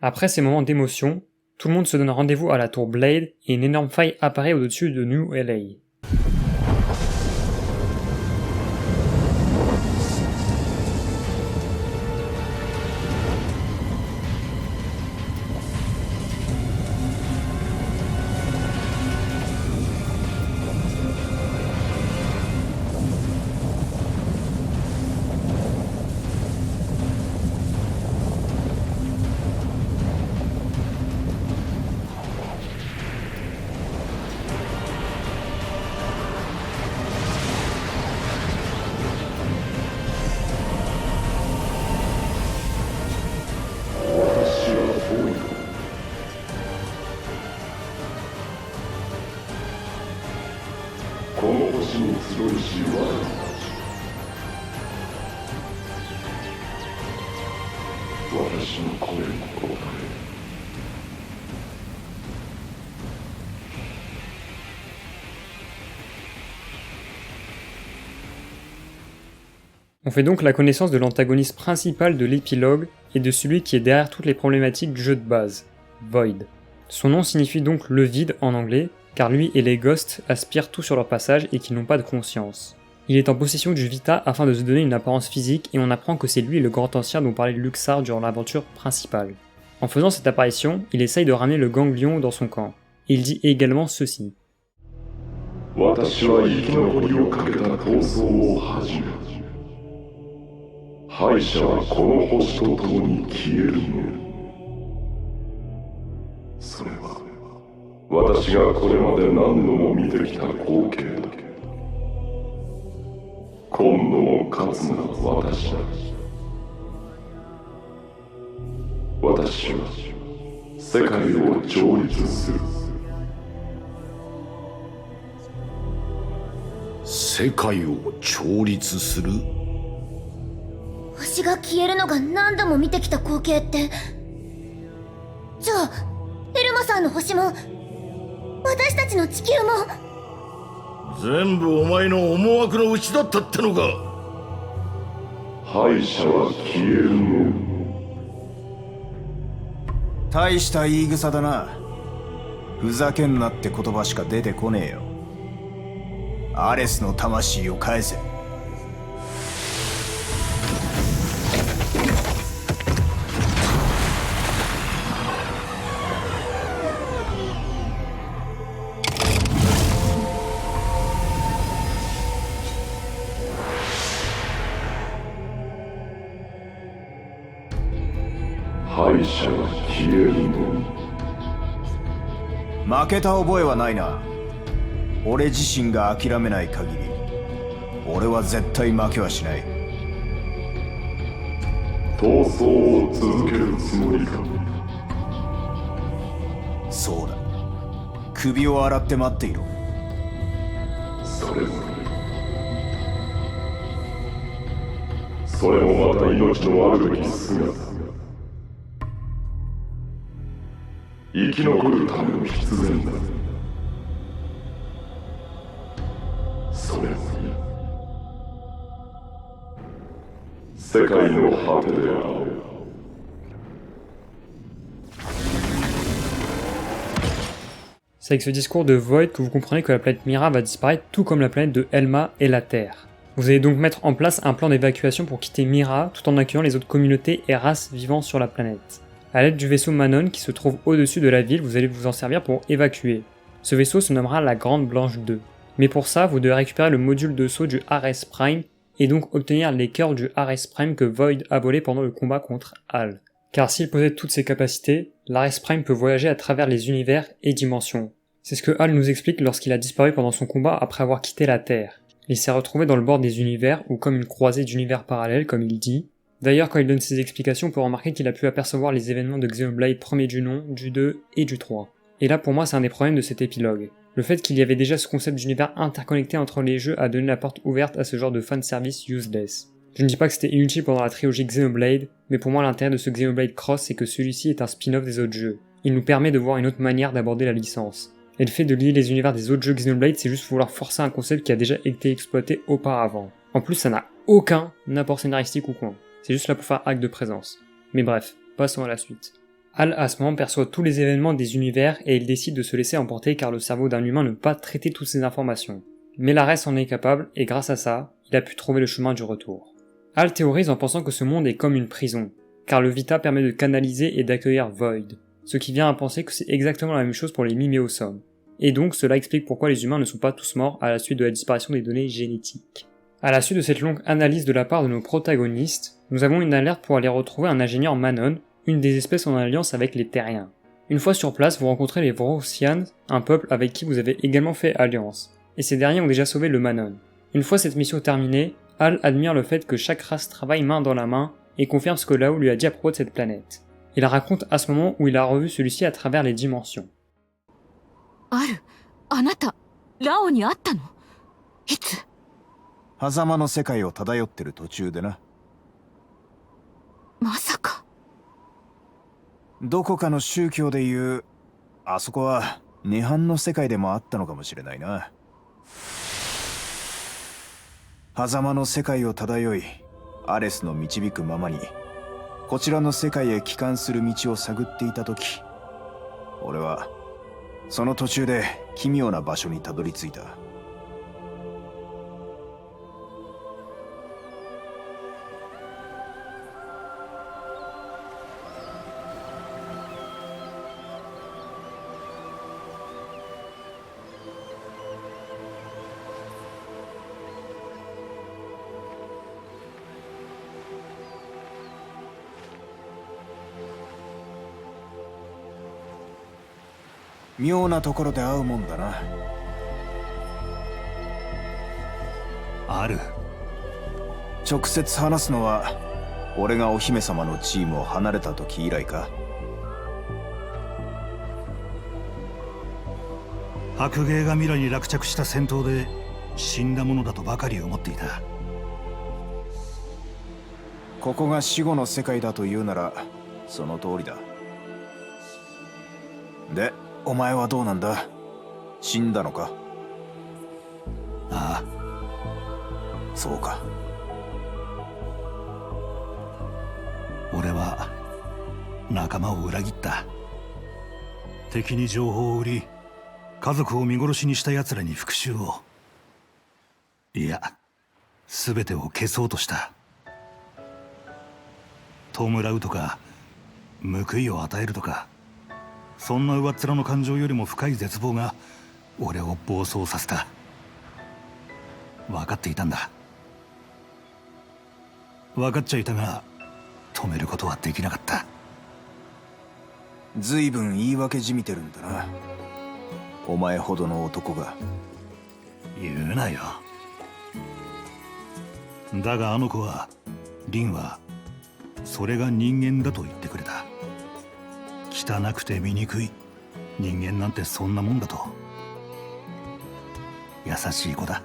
Après ces moments d'émotion, tout le monde se donne rendez-vous à la tour Blade et une énorme faille apparaît au-dessus de New LA. On fait donc la connaissance de l'antagoniste principal de l'épilogue et de celui qui est derrière toutes les problématiques du jeu de base, Void. Son nom signifie donc le vide en anglais, car lui et les Ghosts aspirent tout sur leur passage et qu'ils n'ont pas de conscience. Il est en possession du Vita afin de se donner une apparence physique et on apprend que c'est lui le grand ancien dont parlait Luxar durant l'aventure principale. En faisant cette apparition, il essaye de ramener le ganglion dans son camp. Et il dit également ceci.星が消えるのが何度も見てきた光景って、じゃあエルマさんの星も私たちの地球も全部お前の思惑のうちだったってのか。敗者は消えるの。大した言い草だな。ふざけんなって言葉しか出てこねえよ。アレスの魂を返せ。敗者は消えるの。負けた覚えはないな。俺自身が諦めない限り、俺は絶対負けはしない。闘争を続けるつもりか。そうだ。首を洗って待っていろ。それもまた命のあるべき姿。生き残るための必然だ。それも世界の果てであろう。C'est avec ce discours de Void que vous comprenez que la planète Mira va disparaître tout comme la planète de Elma et la Terre. Vous allez donc mettre en place un plan d'évacuation pour quitter Mira tout en accueillant les autres communautés et races vivant sur la planète. A l'aide du vaisseau Manon qui se trouve au-dessus de la ville, vous allez vous en servir pour évacuer. Ce vaisseau se nommera la Grande Blanche 2. Mais pour ça, vous devez récupérer le module de saut du Ares Prime et donc obtenir les cœurs du Ares Prime que Void a volé pendant le combat contre Hal. Car s'il possède toutes ses capacités, l'Ares Prime peut voyager à travers les univers et dimensions. C'est ce que Hal nous explique lorsqu'il a disparu pendant son combat après avoir quitté la Terre. Il s'est retrouvé dans le bord des univers ou comme une croisée d'univers parallèles comme il dit. D'ailleurs, quand il donne ses explications, on peut remarquer qu'il a pu apercevoir les événements de Xenoblade 1er du nom, du 2 et du 3. Et là, pour moi, c'est un des problèmes de cet épilogue. Le fait qu'il y avait déjà ce concept d'univers interconnecté entre les jeux a donné la porte ouverte à ce genre de fanservice useless. Je ne dis pas que c'était inutile pendant la trilogie Xenoblade, mais pour moi l'intérêt de ce Xenoblade Cross c'est que celui-ci est un spin-off des autres jeux. Il nous permet de voir une autre manière d'aborder la licence. Et le fait de lier les univers des autres jeux Xenoblade, c'est juste vouloir forcer un concept qui a déjà été exploité auparavant. En plus, ça n'a aucun apport scénaristique ou quoi. C'est juste là pour faire acte de présence. Mais bref, passons à la suite. Hal à ce moment perçoit tous les événements des univers et il décide de se laisser emporter car le cerveau d'un humain ne peut pas traiter toutes ces informations. Mais l'Ares en est capable et grâce à ça, il a pu trouver le chemin du retour. Hal théorise en pensant que ce monde est comme une prison, car le Vita permet de canaliser et d'accueillir Void, ce qui vient à penser que c'est exactement la même chose pour les miméosomes. Et donc cela explique pourquoi les humains ne sont pas tous morts à la suite de la disparition des données génétiques. À la suite de cette longue analyse de la part de nos protagonistes, nous avons une alerte pour aller retrouver un ingénieur Manon, une des espèces en alliance avec les Terriens. Une fois sur place, vous rencontrez les Vrossians, un peuple avec qui vous avez également fait alliance, et ces derniers ont déjà sauvé le Manon. Une fois cette mission terminée, Hal admire le fait que chaque race travaille main dans la main et confirme ce que Lao lui a dit à propos de cette planète. Il raconte à ce moment où il a revu celui-ci à travers les dimensions. ある、あなたラオに会ったの？いつ？狭間の世界を漂ってる途中でな。まさか。どこかの宗教でいう、あそこは涅槃の世界でもあったのかもしれないな。狭間の世界を漂い、アレスの導くままにこちらの世界へ帰還する道を探っていた時、俺はその途中で奇妙な場所にたどり着いた。妙なところで会うもんだな。ある。直接話すのは俺がお姫様のチームを離れた時以来か。白芸がミラに落着した戦闘で死んだものだとばかり思っていた。ここが死後の世界だというならその通りだ。でお前はどうなんだ？死んだのか？ああ、そうか。俺は仲間を裏切った。敵に情報を売り、家族を見殺しにした奴らに復讐を、いや、全てを消そうとした。弔うとか報いを与えるとか、そんな上っ面の感情よりも深い絶望が俺を暴走させた。分かっていたんだ。分かっちゃいたが止めることはできなかった。ずいぶん言い訳じみてるんだな、お前ほどの男が。言うなよ。だがあの子は、リンはそれが人間だと言ってくれた。汚くて醜い人間なんてそんなもんだと。優しい子だ。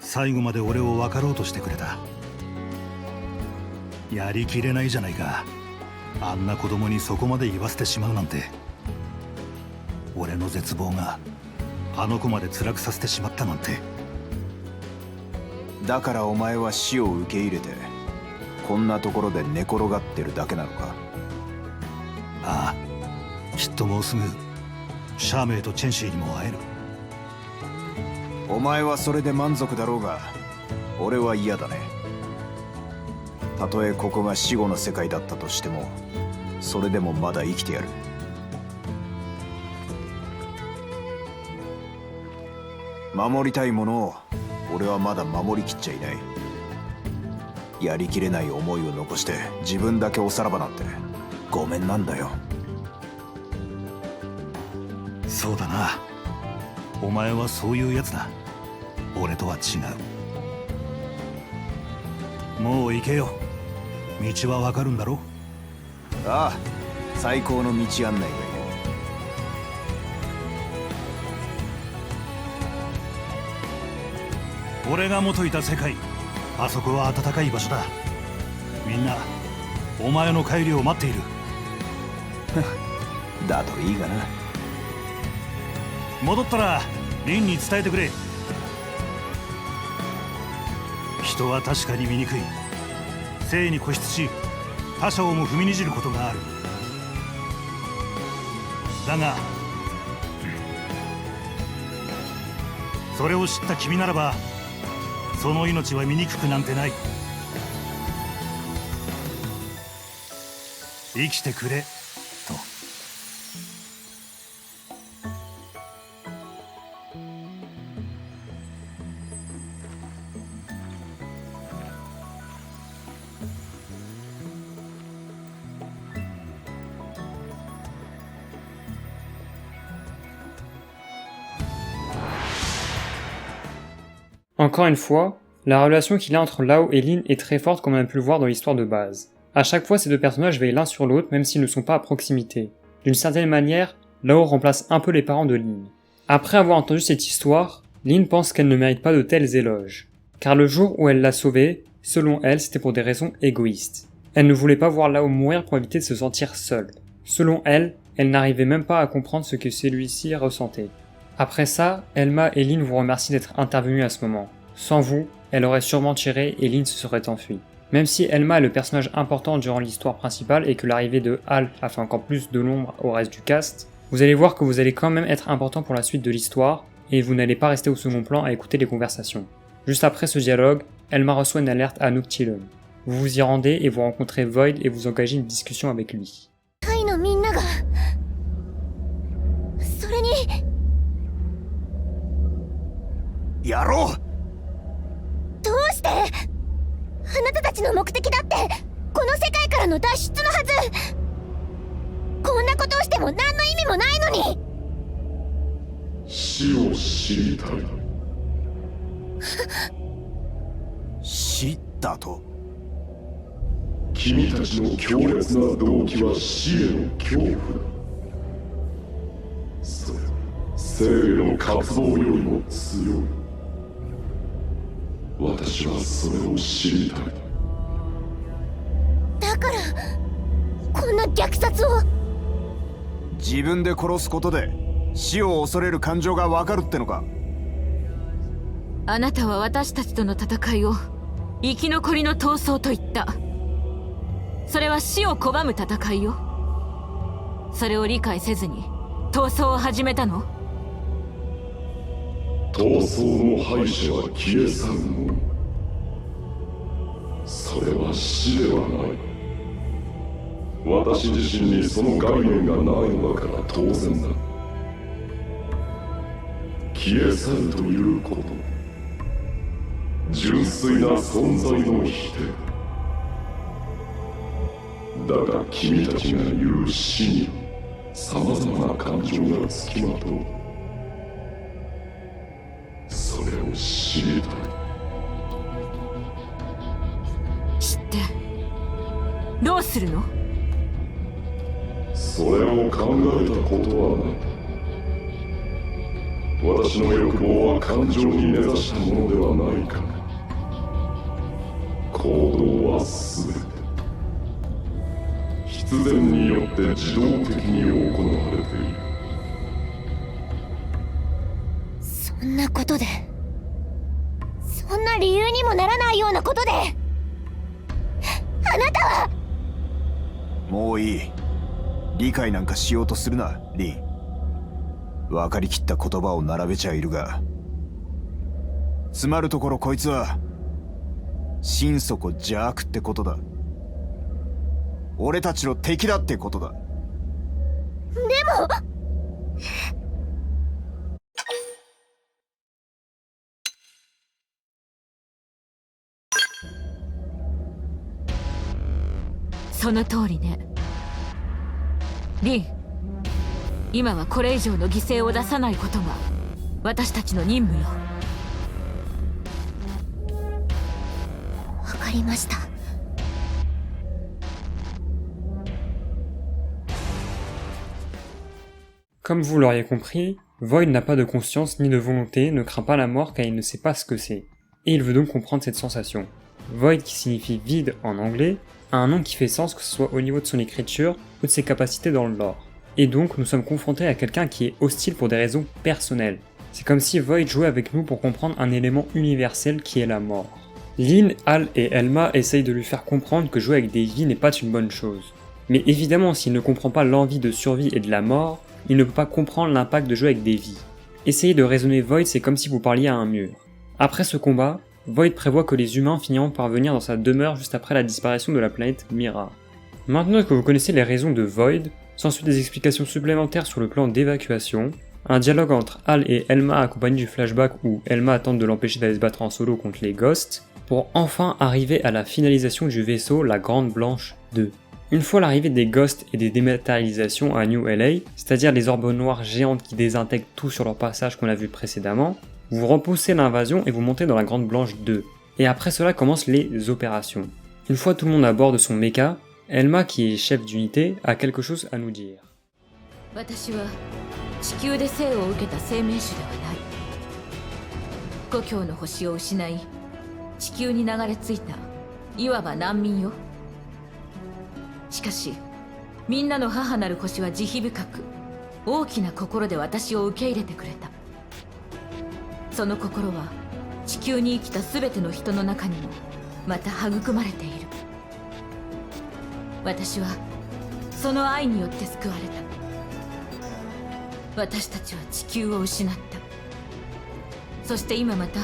最後まで俺を分かろうとしてくれた。やりきれないじゃないか、あんな子供にそこまで言わせてしまうなんて。俺の絶望があの子まで辛くさせてしまったなんて。だからお前は死を受け入れてこんなところで寝転がってるだけなのか？ああ、きっともうすぐシャーメイとチェンシーにも会える。お前はそれで満足だろうが俺は嫌だね。たとえここが死後の世界だったとしてもそれでもまだ生きてやる。守りたいものを俺はまだ守りきっちゃいない。やりきれない思いを残して自分だけおさらばなんてごめんなんだよ。そうだな、お前はそういうやつだ。俺とは違う。もう行けよ。道はわかるんだろ？ああ、最高の道案内がいる。俺が元いた世界、あそこは暖かい場所だ。みんなお前の帰りを待っている。だといいがな。戻ったらリンに伝えてくれ。人は確かに醜い。生に固執し他者をも踏みにじることがある。だがそれを知った君ならばその命は醜くなんてない。生きてくれと。Encore une fois, la relation qu'il y a entre Lao et Lin est très forte comme on a pu le voir dans l'histoire de base. À chaque fois, ces deux personnages veillent l'un sur l'autre même s'ils ne sont pas à proximité. D'une certaine manière, Lao remplace un peu les parents de Lin. Après avoir entendu cette histoire, Lin pense qu'elle ne mérite pas de tels éloges. Car le jour où elle l'a sauvée, selon elle, c'était pour des raisons égoïstes. Elle ne voulait pas voir Lao mourir pour éviter de se sentir seule. Selon elle, elle n'arrivait même pas à comprendre ce que celui-ci ressentait. Après ça, Elma et Lin vous remercient d'être intervenus à ce moment. Sans vous, elle aurait sûrement tiré et Lin se serait enfuie. Même si Elma est le personnage important durant l'histoire principale et que l'arrivée de Hal a fait encore plus de l'ombre au reste du cast, vous allez voir que vous allez quand même être important pour la suite de l'histoire et vous n'allez pas rester au second plan à écouter les conversations. Juste après ce dialogue, Elma reçoit une alerte à Noctilum. Vous vous y rendez et vous rencontrez Void et vous engagez une discussion avec lui. やろう。どうして？あなたたちの目的だってこの世界からの脱出のはず。こんなことをしても何の意味もないのに。死を知りたい。知ったと。君たちの強烈な動機は死への恐怖だ。それは生への渇望よりも強い。私はそれを知りたい。だからこんな虐殺を。自分で殺すことで死を恐れる感情がわかるってのか。あなたは私たちとの戦いを生き残りの闘争と言った。それは死を拒む戦いよ。それを理解せずに闘争を始めたの？闘争の敗者は消え去るのみ。それは死ではない。私自身にその概念がないのだから当然だ。消え去るということ、純粋な存在の否定だ。だが君たちが言う死にさまざまな感情がつきまとう。それを知りたい。知ってどうするの？それを考えたことはない。私の欲望は感情に根ざしたものではないから。行動は全て必然によって自動的に行われている。そんなことで、そんな理由にもならないようなことで、あなたは。もういい。理解なんかしようとするな、リン。分かりきった言葉を並べちゃいるが、つまるところこいつは心底邪悪ってことだ。俺たちの敵だってことだ。でもその通りね。リン、今はこれ以上の犠牲を出さないことが私たちの任務よ。わかりました。Comme vous l'auriez compris, Void n'a pas de conscience ni de volonté, ne craint pas la mort car il ne sait pas ce que c'est. Et il veut donc comprendre cette sensation. Void, qui signifie vide en anglais, a un nom qui fait sens que ce soit au niveau de son écriture ou de ses capacités dans le lore. Et donc nous sommes confrontés à quelqu'un qui est hostile pour des raisons personnelles. C'est comme si Void jouait avec nous pour comprendre un élément universel qui est la mort. Lin, Hal et Elma essayent de lui faire comprendre que jouer avec des vies n'est pas une bonne chose. Mais évidemment, s'il ne comprend pas l'envie de survie et de la mort, il ne peut pas comprendre l'impact de jouer avec des vies. Essayer de raisonner Void, c'est comme si vous parliez à un mur. Après ce combat, Void prévoit que les humains finiront par venir dans sa demeure juste après la disparition de la planète Mira. Maintenant que vous connaissez les raisons de Void, s'ensuit des explications supplémentaires sur le plan d'évacuation, un dialogue entre Hal et Elma accompagné du flashback où Elma tente de l'empêcher d'aller se battre en solo contre les Ghosts, pour enfin arriver à la finalisation du vaisseau La Grande Blanche 2. Une fois l'arrivée des Ghosts et des dématérialisations à New LA, c'est-à-dire les orbes noires géantes qui désintègrent tout sur leur passage qu'on a vu précédemment, vous repoussez l'invasion et vous montez dans la Grande Blanche 2. Et après cela commencent les opérations. Une fois tout le monde à bord de son mecha, Elma, qui est chef d'unité, a quelque chose à nous dire. 私は地球で生を受けた生命種ではない。故郷の星を失い地球に流れ着いたいわば難民よ。しかしみんなの母なる星は慈悲深く大きな心で私を受け入れてくれた。その心は地球に生きた全ての人の中にもまた育まれている。私はその愛によって救われた。私たちは地球を失った。そして今また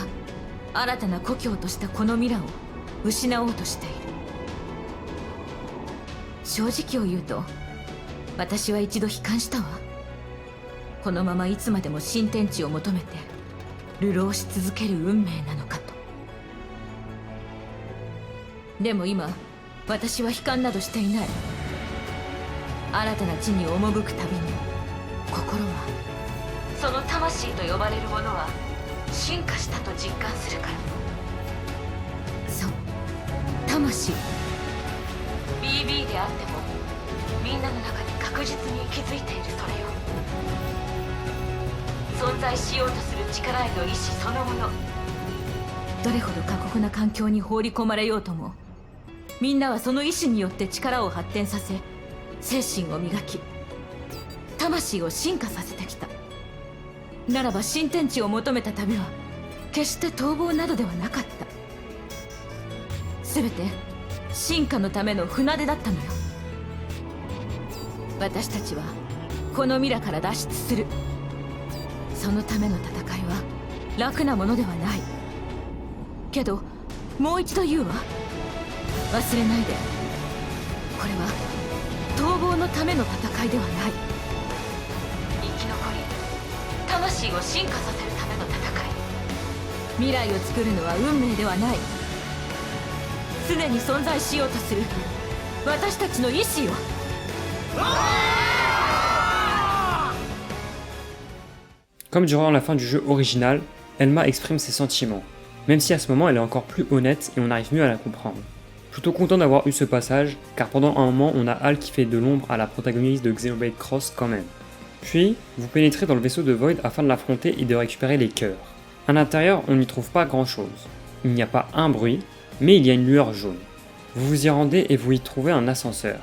新たな故郷としたこのミラを失おうとしている。正直を言うと私は一度悲観したわ。このままいつまでも新天地を求めて流浪し続ける運命なのかと。でも今私は悲観などしていない。新たな地に赴くたびに心はその魂と呼ばれるものは進化したと実感するから。そう、魂。 BB であってもみんなの中に確実に息づいているそれよ。存在しようとする力への意志そのもの。どれほど過酷な環境に放り込まれようともみんなはその意志によって力を発展させ精神を磨き魂を進化させてきた。ならば新天地を求めた旅は決して逃亡などではなかった。全て進化のための船出だったのよ。私たちはこのミラから脱出する。そのための戦いは楽なものではない。けどもう一度言うわ。忘れないで。これは逃亡のための戦いではない。生き残り魂を進化させるための戦い。未来を作るのは運命ではない。常に存在しようとする私たちの意志よ。Comme durant la fin du jeu original, Elma exprime ses sentiments, même si à ce moment elle est encore plus honnête et on arrive mieux à la comprendre. Plutôt content d'avoir eu ce passage, car pendant un moment on a Hal qui fait de l'ombre à la protagoniste de Xenoblade Cross quand même. Puis, vous pénétrez dans le vaisseau de Void afin de l'affronter et de récupérer les cœurs. À l'intérieur, on n'y trouve pas grand chose. Il n'y a pas un bruit, mais il y a une lueur jaune. Vous vous y rendez et vous y trouvez un ascenseur.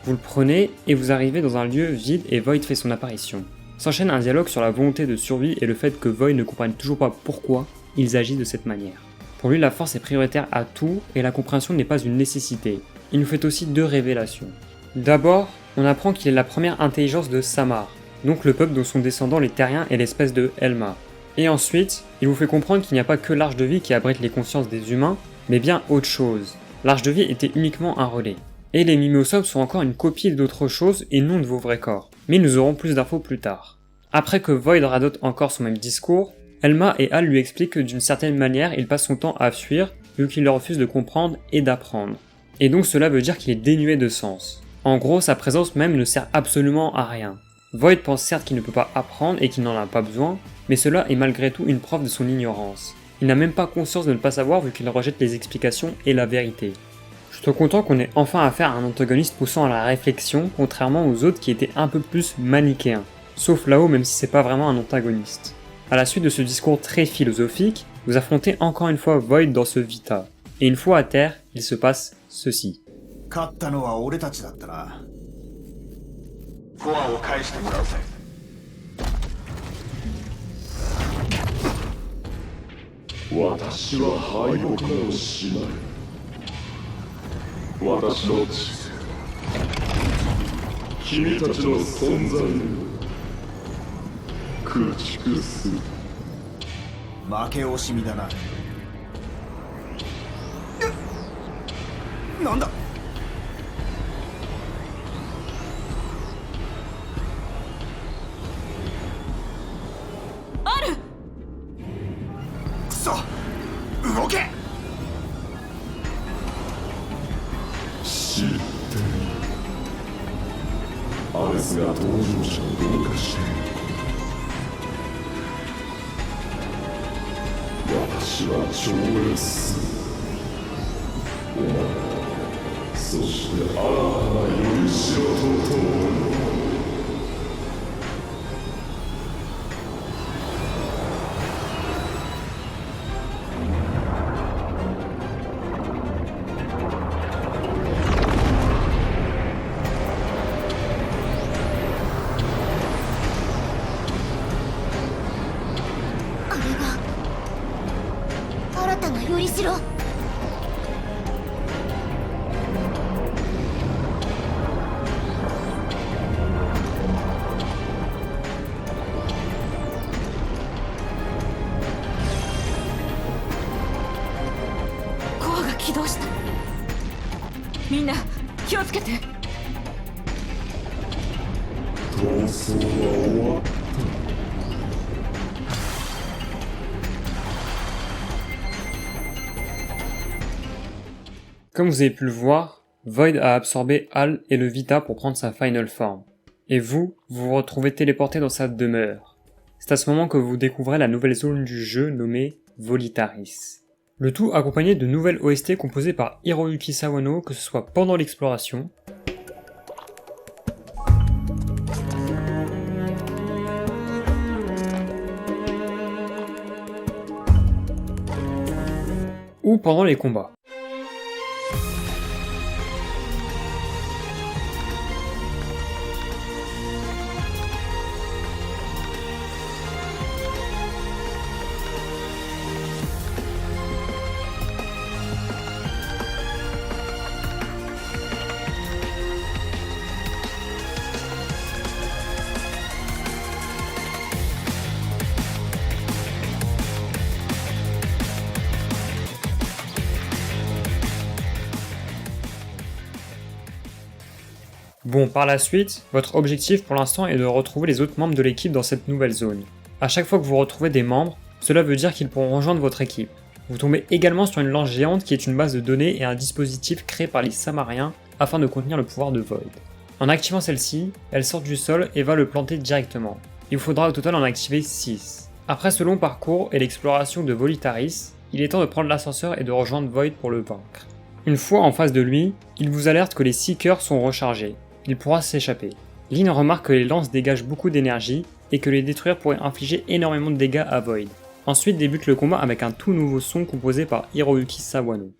Vous le prenez et vous arrivez dans un lieu vide et Void fait son apparition. S'enchaîne un dialogue sur la volonté de survie et le fait que Void ne comprenne toujours pas pourquoi ils agissent de cette manière. Pour lui, la force est prioritaire à tout et la compréhension n'est pas une nécessité. Il nous fait aussi deux révélations. D'abord, on apprend qu'il est la première intelligence de Samar, donc le peuple dont sont descendants les terriens et l'espèce de Elma. Et ensuite, il vous fait comprendre qu'il n'y a pas que l'Arche de Vie qui abrite les consciences des humains, mais bien autre chose. L'Arche de Vie était uniquement un relais. Et les Mimosaules sont encore une copie d'autre chose et non de vos vrais corps. Mais nous aurons plus d'infos plus tard. Après que Void radote encore son même discours, Elma et Hal lui expliquent que d'une certaine manière, il passe son temps à fuir vu qu'il leur refuse de comprendre et d'apprendre. Et donc cela veut dire qu'il est dénué de sens. En gros, sa présence même ne sert absolument à rien. Void pense certes qu'il ne peut pas apprendre et qu'il n'en a pas besoin, mais cela est malgré tout une preuve de son ignorance. Il n'a même pas conscience de ne pas savoir vu qu'il rejette les explications et la vérité. Je suis content qu'on ait enfin affaire à un antagoniste poussant à la réflexion, contrairement aux autres qui étaient un peu plus manichéens. Sauf là-haut, même si c'est pas vraiment un antagoniste. À la suite de ce discours très philosophique, vous affrontez encore une fois Void dans ce Vita. Et une fois à terre, il se passe ceci. 勝ったのは俺たちだったな。コアを返してもらうぜ。私は敗北もしない。私の知性、君たちの存在を駆逐する。負け惜しみだな。なんだ。ある。くそ、動け。知っている。アレスが登場者を動かしている。私は超越する。お前、そして新たなよりしろとともに。あれが新たなよりしろ。コアが起動した。みんな気をつけて。闘争は終わった。Comme vous avez pu le voir, Void a absorbé Hal et le Vita pour prendre sa final form. Et vous vous retrouvez téléporté dans sa demeure. C'est à ce moment que vous découvrez la nouvelle zone du jeu nommée Volitaris. Le tout accompagné de nouvelles OST composées par Hiroyuki Sawano, que ce soit pendant l'exploration, ou pendant les combats. Bon, par la suite, votre objectif pour l'instant est de retrouver les autres membres de l'équipe dans cette nouvelle zone. À chaque fois que vous retrouvez des membres, cela veut dire qu'ils pourront rejoindre votre équipe. Vous tombez également sur une lance géante qui est une base de données et un dispositif créé par les Samariens afin de contenir le pouvoir de Void. En activant celle-ci, elle sort du sol et va le planter directement. Il vous faudra au total en activer 6. Après ce long parcours et l'exploration de Volitaris, il est temps de prendre l'ascenseur et de rejoindre Void pour le vaincre. Une fois en face de lui, il vous alerte que les Seekers sont rechargés. Il pourra s'échapper. Lynn remarque que les lances dégagent beaucoup d'énergie et que les détruire pourrait infliger énormément de dégâts à Void. Ensuite débute le combat avec un tout nouveau son composé par Hiroyuki Sawano.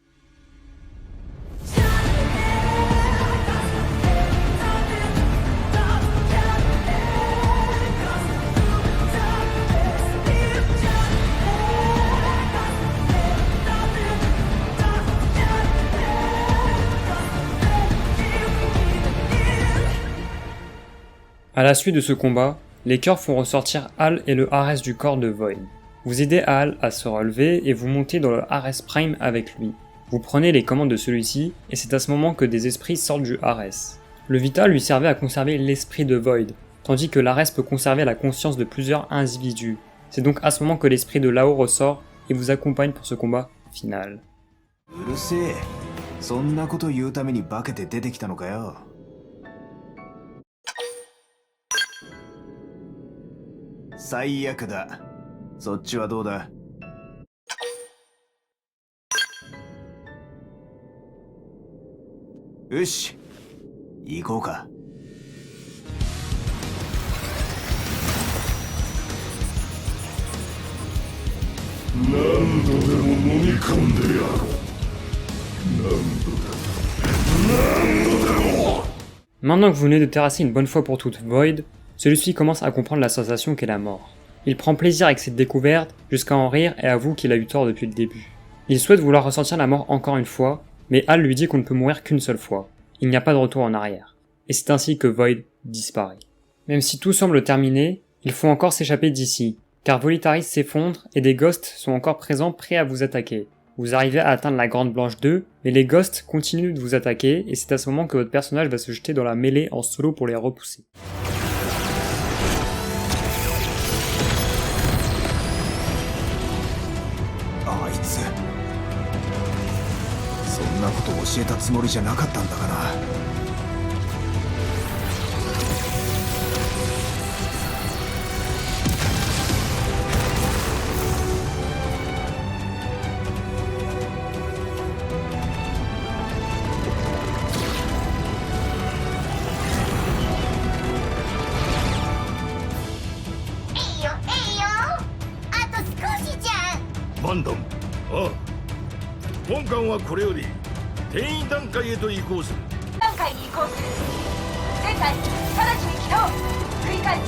A la suite de ce combat, les cœurs font ressortir Hal et le Ares du corps de Void. Vous aidez Hal à se relever et vous montez dans le Ares Prime avec lui. Vous prenez les commandes de celui-ci et c'est à ce moment que des esprits sortent du Ares. Le Vita lui servait à conserver l'esprit de Void, tandis que l'Ares peut conserver la conscience de plusieurs individus. C'est donc à ce moment que l'esprit de Lao ressort et vous accompagne pour ce combat final. うるせえ。そんなこと言うために化けて出てきたのかよ。最悪だ。そっちはどうだ。よし、行こうか。何度でも飲み込んでやろう。Maintenant que vous venez de terrasser une bonne fois pour toutes Void, celui-ci commence à comprendre la sensation qu'est la mort. Il prend plaisir avec cette découverte, jusqu'à en rire et avoue qu'il a eu tort depuis le début. Il souhaite vouloir ressentir la mort encore une fois, mais Hal lui dit qu'on ne peut mourir qu'une seule fois. Il n'y a pas de retour en arrière. Et c'est ainsi que Void disparaît. Même si tout semble terminé, il faut encore s'échapper d'ici, car Volitaris s'effondre et des ghosts sont encore présents prêts à vous attaquer. Vous arrivez à atteindre la Grande Blanche 2, mais les ghosts continuent de vous attaquer et c'est à ce moment que votre personnage va se jeter dans la mêlée en solo pour les repousser.あいつそんなこと教えたつもりじゃなかったんだがな。バンドン、ああ、本艦はこれより転移段階へと移行する。段階に移行する。全体直ちに起動。繰り返す。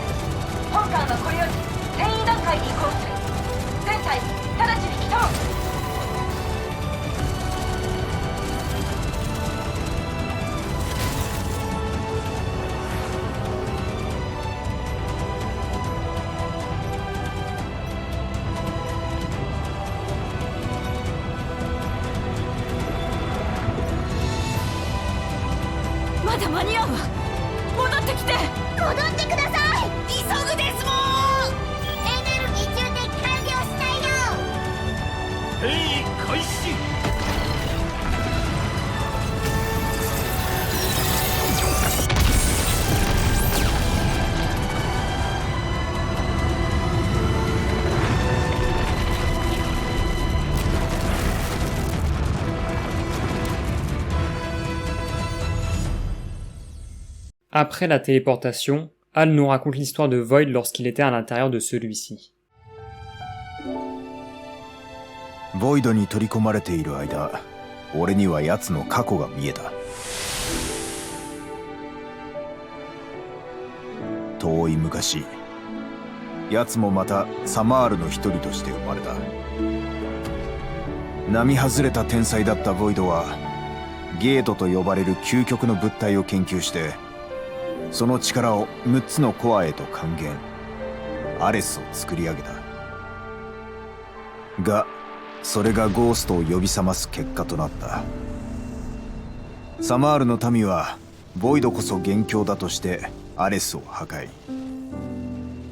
本艦はこれより転移段階に移行する。全体直ちに起動。まだ間に合うわ。戻ってきて。戻ってください。急ぐですもエネルギー充填完了したいよ。転移開始。Après la téléportation, Hal nous raconte l'histoire de Void lorsqu'il était à l'intérieur de celui-ci. ボイドに取り込まれている間、俺には奴の過去が見えた。遠い昔、奴もまたサマールの一人として生まれた。並外れた天才だったボイドは、ゲートと呼ばれる究極の物体を研究して、その力を6つのコアへと還元、アレスを作り上げた。が、それがゴーストを呼び覚ます結果となった。サマールの民はボイドこそ元凶だとしてアレスを破壊。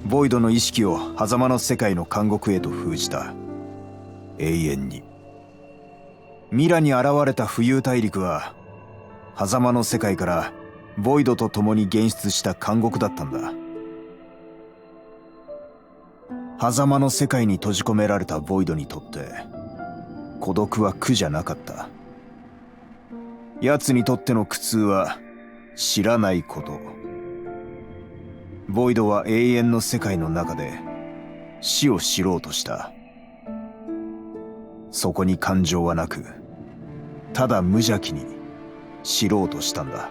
ボイドの意識を狭間の世界の監獄へと封じた。永遠に。ミラに現れた浮遊大陸は狭間の世界からボイドと共に現出した監獄だったんだ。狭間の世界に閉じ込められたボイドにとって孤独は苦じゃなかった。奴にとっての苦痛は知らないこと。ボイドは永遠の世界の中で死を知ろうとした。そこに感情はなく、ただ無邪気に知ろうとしたんだ。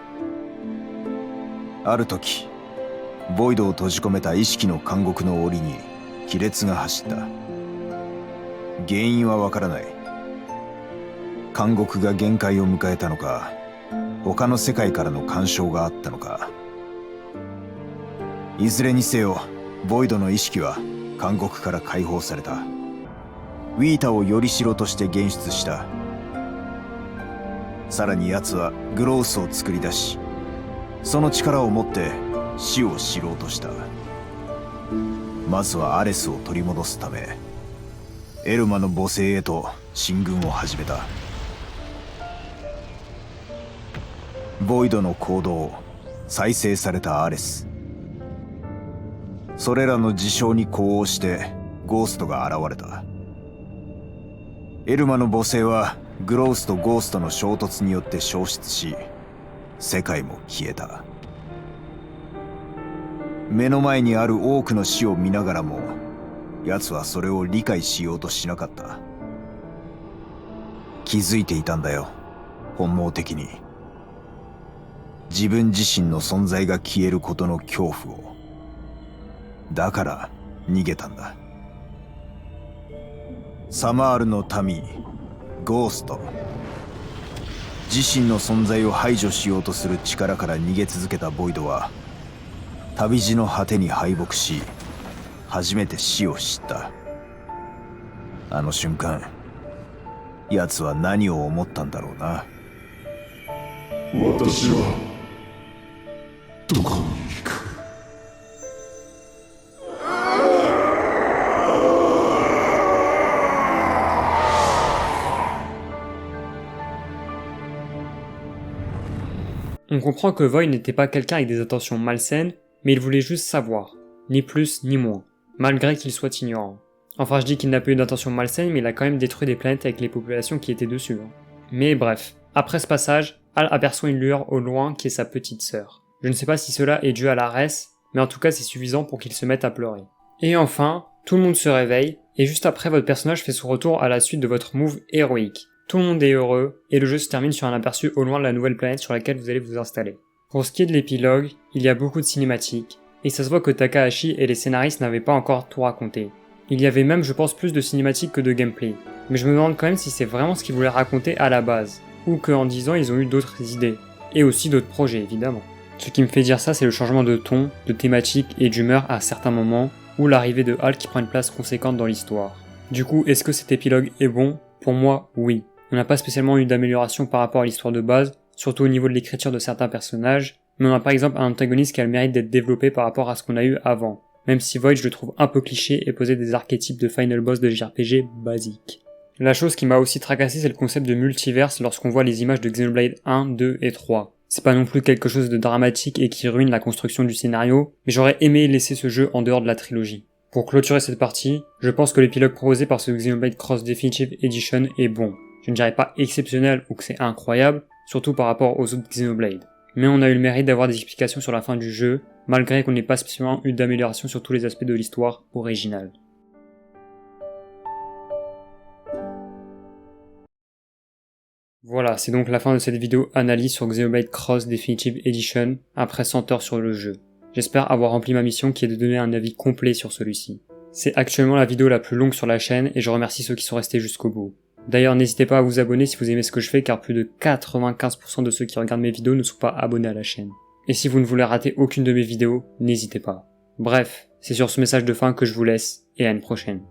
ある時、ボイドを閉じ込めた意識の監獄の檻に亀裂が走った。原因はわからない。監獄が限界を迎えたのか、他の世界からの干渉があったのか。いずれにせよ、ボイドの意識は監獄から解放された。ウィータをよりしろとして現出した。さらに奴はグロースを作り出し、その力を持って死を知ろうとした。まずはアレスを取り戻すため、エルマの母星へと進軍を始めた。ボイドの行動、再生されたアレス。それらの事象に呼応してゴーストが現れた。エルマの母星はグロースとゴーストの衝突によって消失し、世界も消えた。目の前にある多くの死を見ながらも、奴はそれを理解しようとしなかった。気づいていたんだよ、本能的に。自分自身の存在が消えることの恐怖を。だから逃げたんだ。サマールの民、ゴースト。自身の存在を排除しようとする力から逃げ続けたボイドは、旅路の果てに敗北し、初めて死を知った。あの瞬間、奴は何を思ったんだろうな。私はどこに行く。On comprend que Void n'était pas quelqu'un avec des intentions malsaines, mais il voulait juste savoir, ni plus ni moins, malgré qu'il soit ignorant. Enfin, je dis qu'il n'a pas eu d'intention malsaine, mais il a quand même détruit des planètes avec les populations qui étaient dessus. Mais bref, après ce passage, Hal aperçoit une lueur au loin qui est sa petite sœur. Je ne sais pas si cela est dû à la res, mais en tout cas c'est suffisant pour qu'il se mette à pleurer. Et enfin, tout le monde se réveille, et juste après votre personnage fait son retour à la suite de votre move héroïque. Tout le monde est heureux, et le jeu se termine sur un aperçu au loin de la nouvelle planète sur laquelle vous allez vous installer. Pour ce qui est de l'épilogue, il y a beaucoup de cinématiques, et ça se voit que Takahashi et les scénaristes n'avaient pas encore tout raconté. Il y avait même, je pense, plus de cinématiques que de gameplay. Mais je me demande quand même si c'est vraiment ce qu'ils voulaient raconter à la base, ou qu'en 10 ans ils ont eu d'autres idées, et aussi d'autres projets évidemment. Ce qui me fait dire ça, c'est le changement de ton, de thématique et d'humeur à certains moments, ou l'arrivée de Hal qui prend une place conséquente dans l'histoire. Du coup, est-ce que cet épilogue est bon? Pour moi, oui. On n'a pas spécialement eu d'amélioration par rapport à l'histoire de base, surtout au niveau de l'écriture de certains personnages, mais on a par exemple un antagoniste qui a le mérite d'être développé par rapport à ce qu'on a eu avant, même si Void je le trouve un peu cliché et posait des archétypes de final boss de JRPG basiques. La chose qui m'a aussi tracassé, c'est le concept de multiverse lorsqu'on voit les images de Xenoblade 1, 2 et 3. C'est pas non plus quelque chose de dramatique et qui ruine la construction du scénario, mais j'aurais aimé laisser ce jeu en dehors de la trilogie. Pour clôturer cette partie, je pense que l'épilogue proposé par ce Xenoblade Cross Definitive Edition est bon. Je ne dirais pas exceptionnel ou que c'est incroyable, surtout par rapport aux autres Xenoblade. Mais on a eu le mérite d'avoir des explications sur la fin du jeu, malgré qu'on n'ait pas spécialement eu d'amélioration sur tous les aspects de l'histoire originale. Voilà, c'est donc la fin de cette vidéo analyse sur Xenoblade Cross Definitive Edition, après 100 heures sur le jeu. J'espère avoir rempli ma mission qui est de donner un avis complet sur celui-ci. C'est actuellement la vidéo la plus longue sur la chaîne et je remercie ceux qui sont restés jusqu'au bout. D'ailleurs, n'hésitez pas à vous abonner si vous aimez ce que je fais car plus de 95% de ceux qui regardent mes vidéos ne sont pas abonnés à la chaîne. Et si vous ne voulez rater aucune de mes vidéos, n'hésitez pas. Bref, c'est sur ce message de fin que je vous laisse et à une prochaine.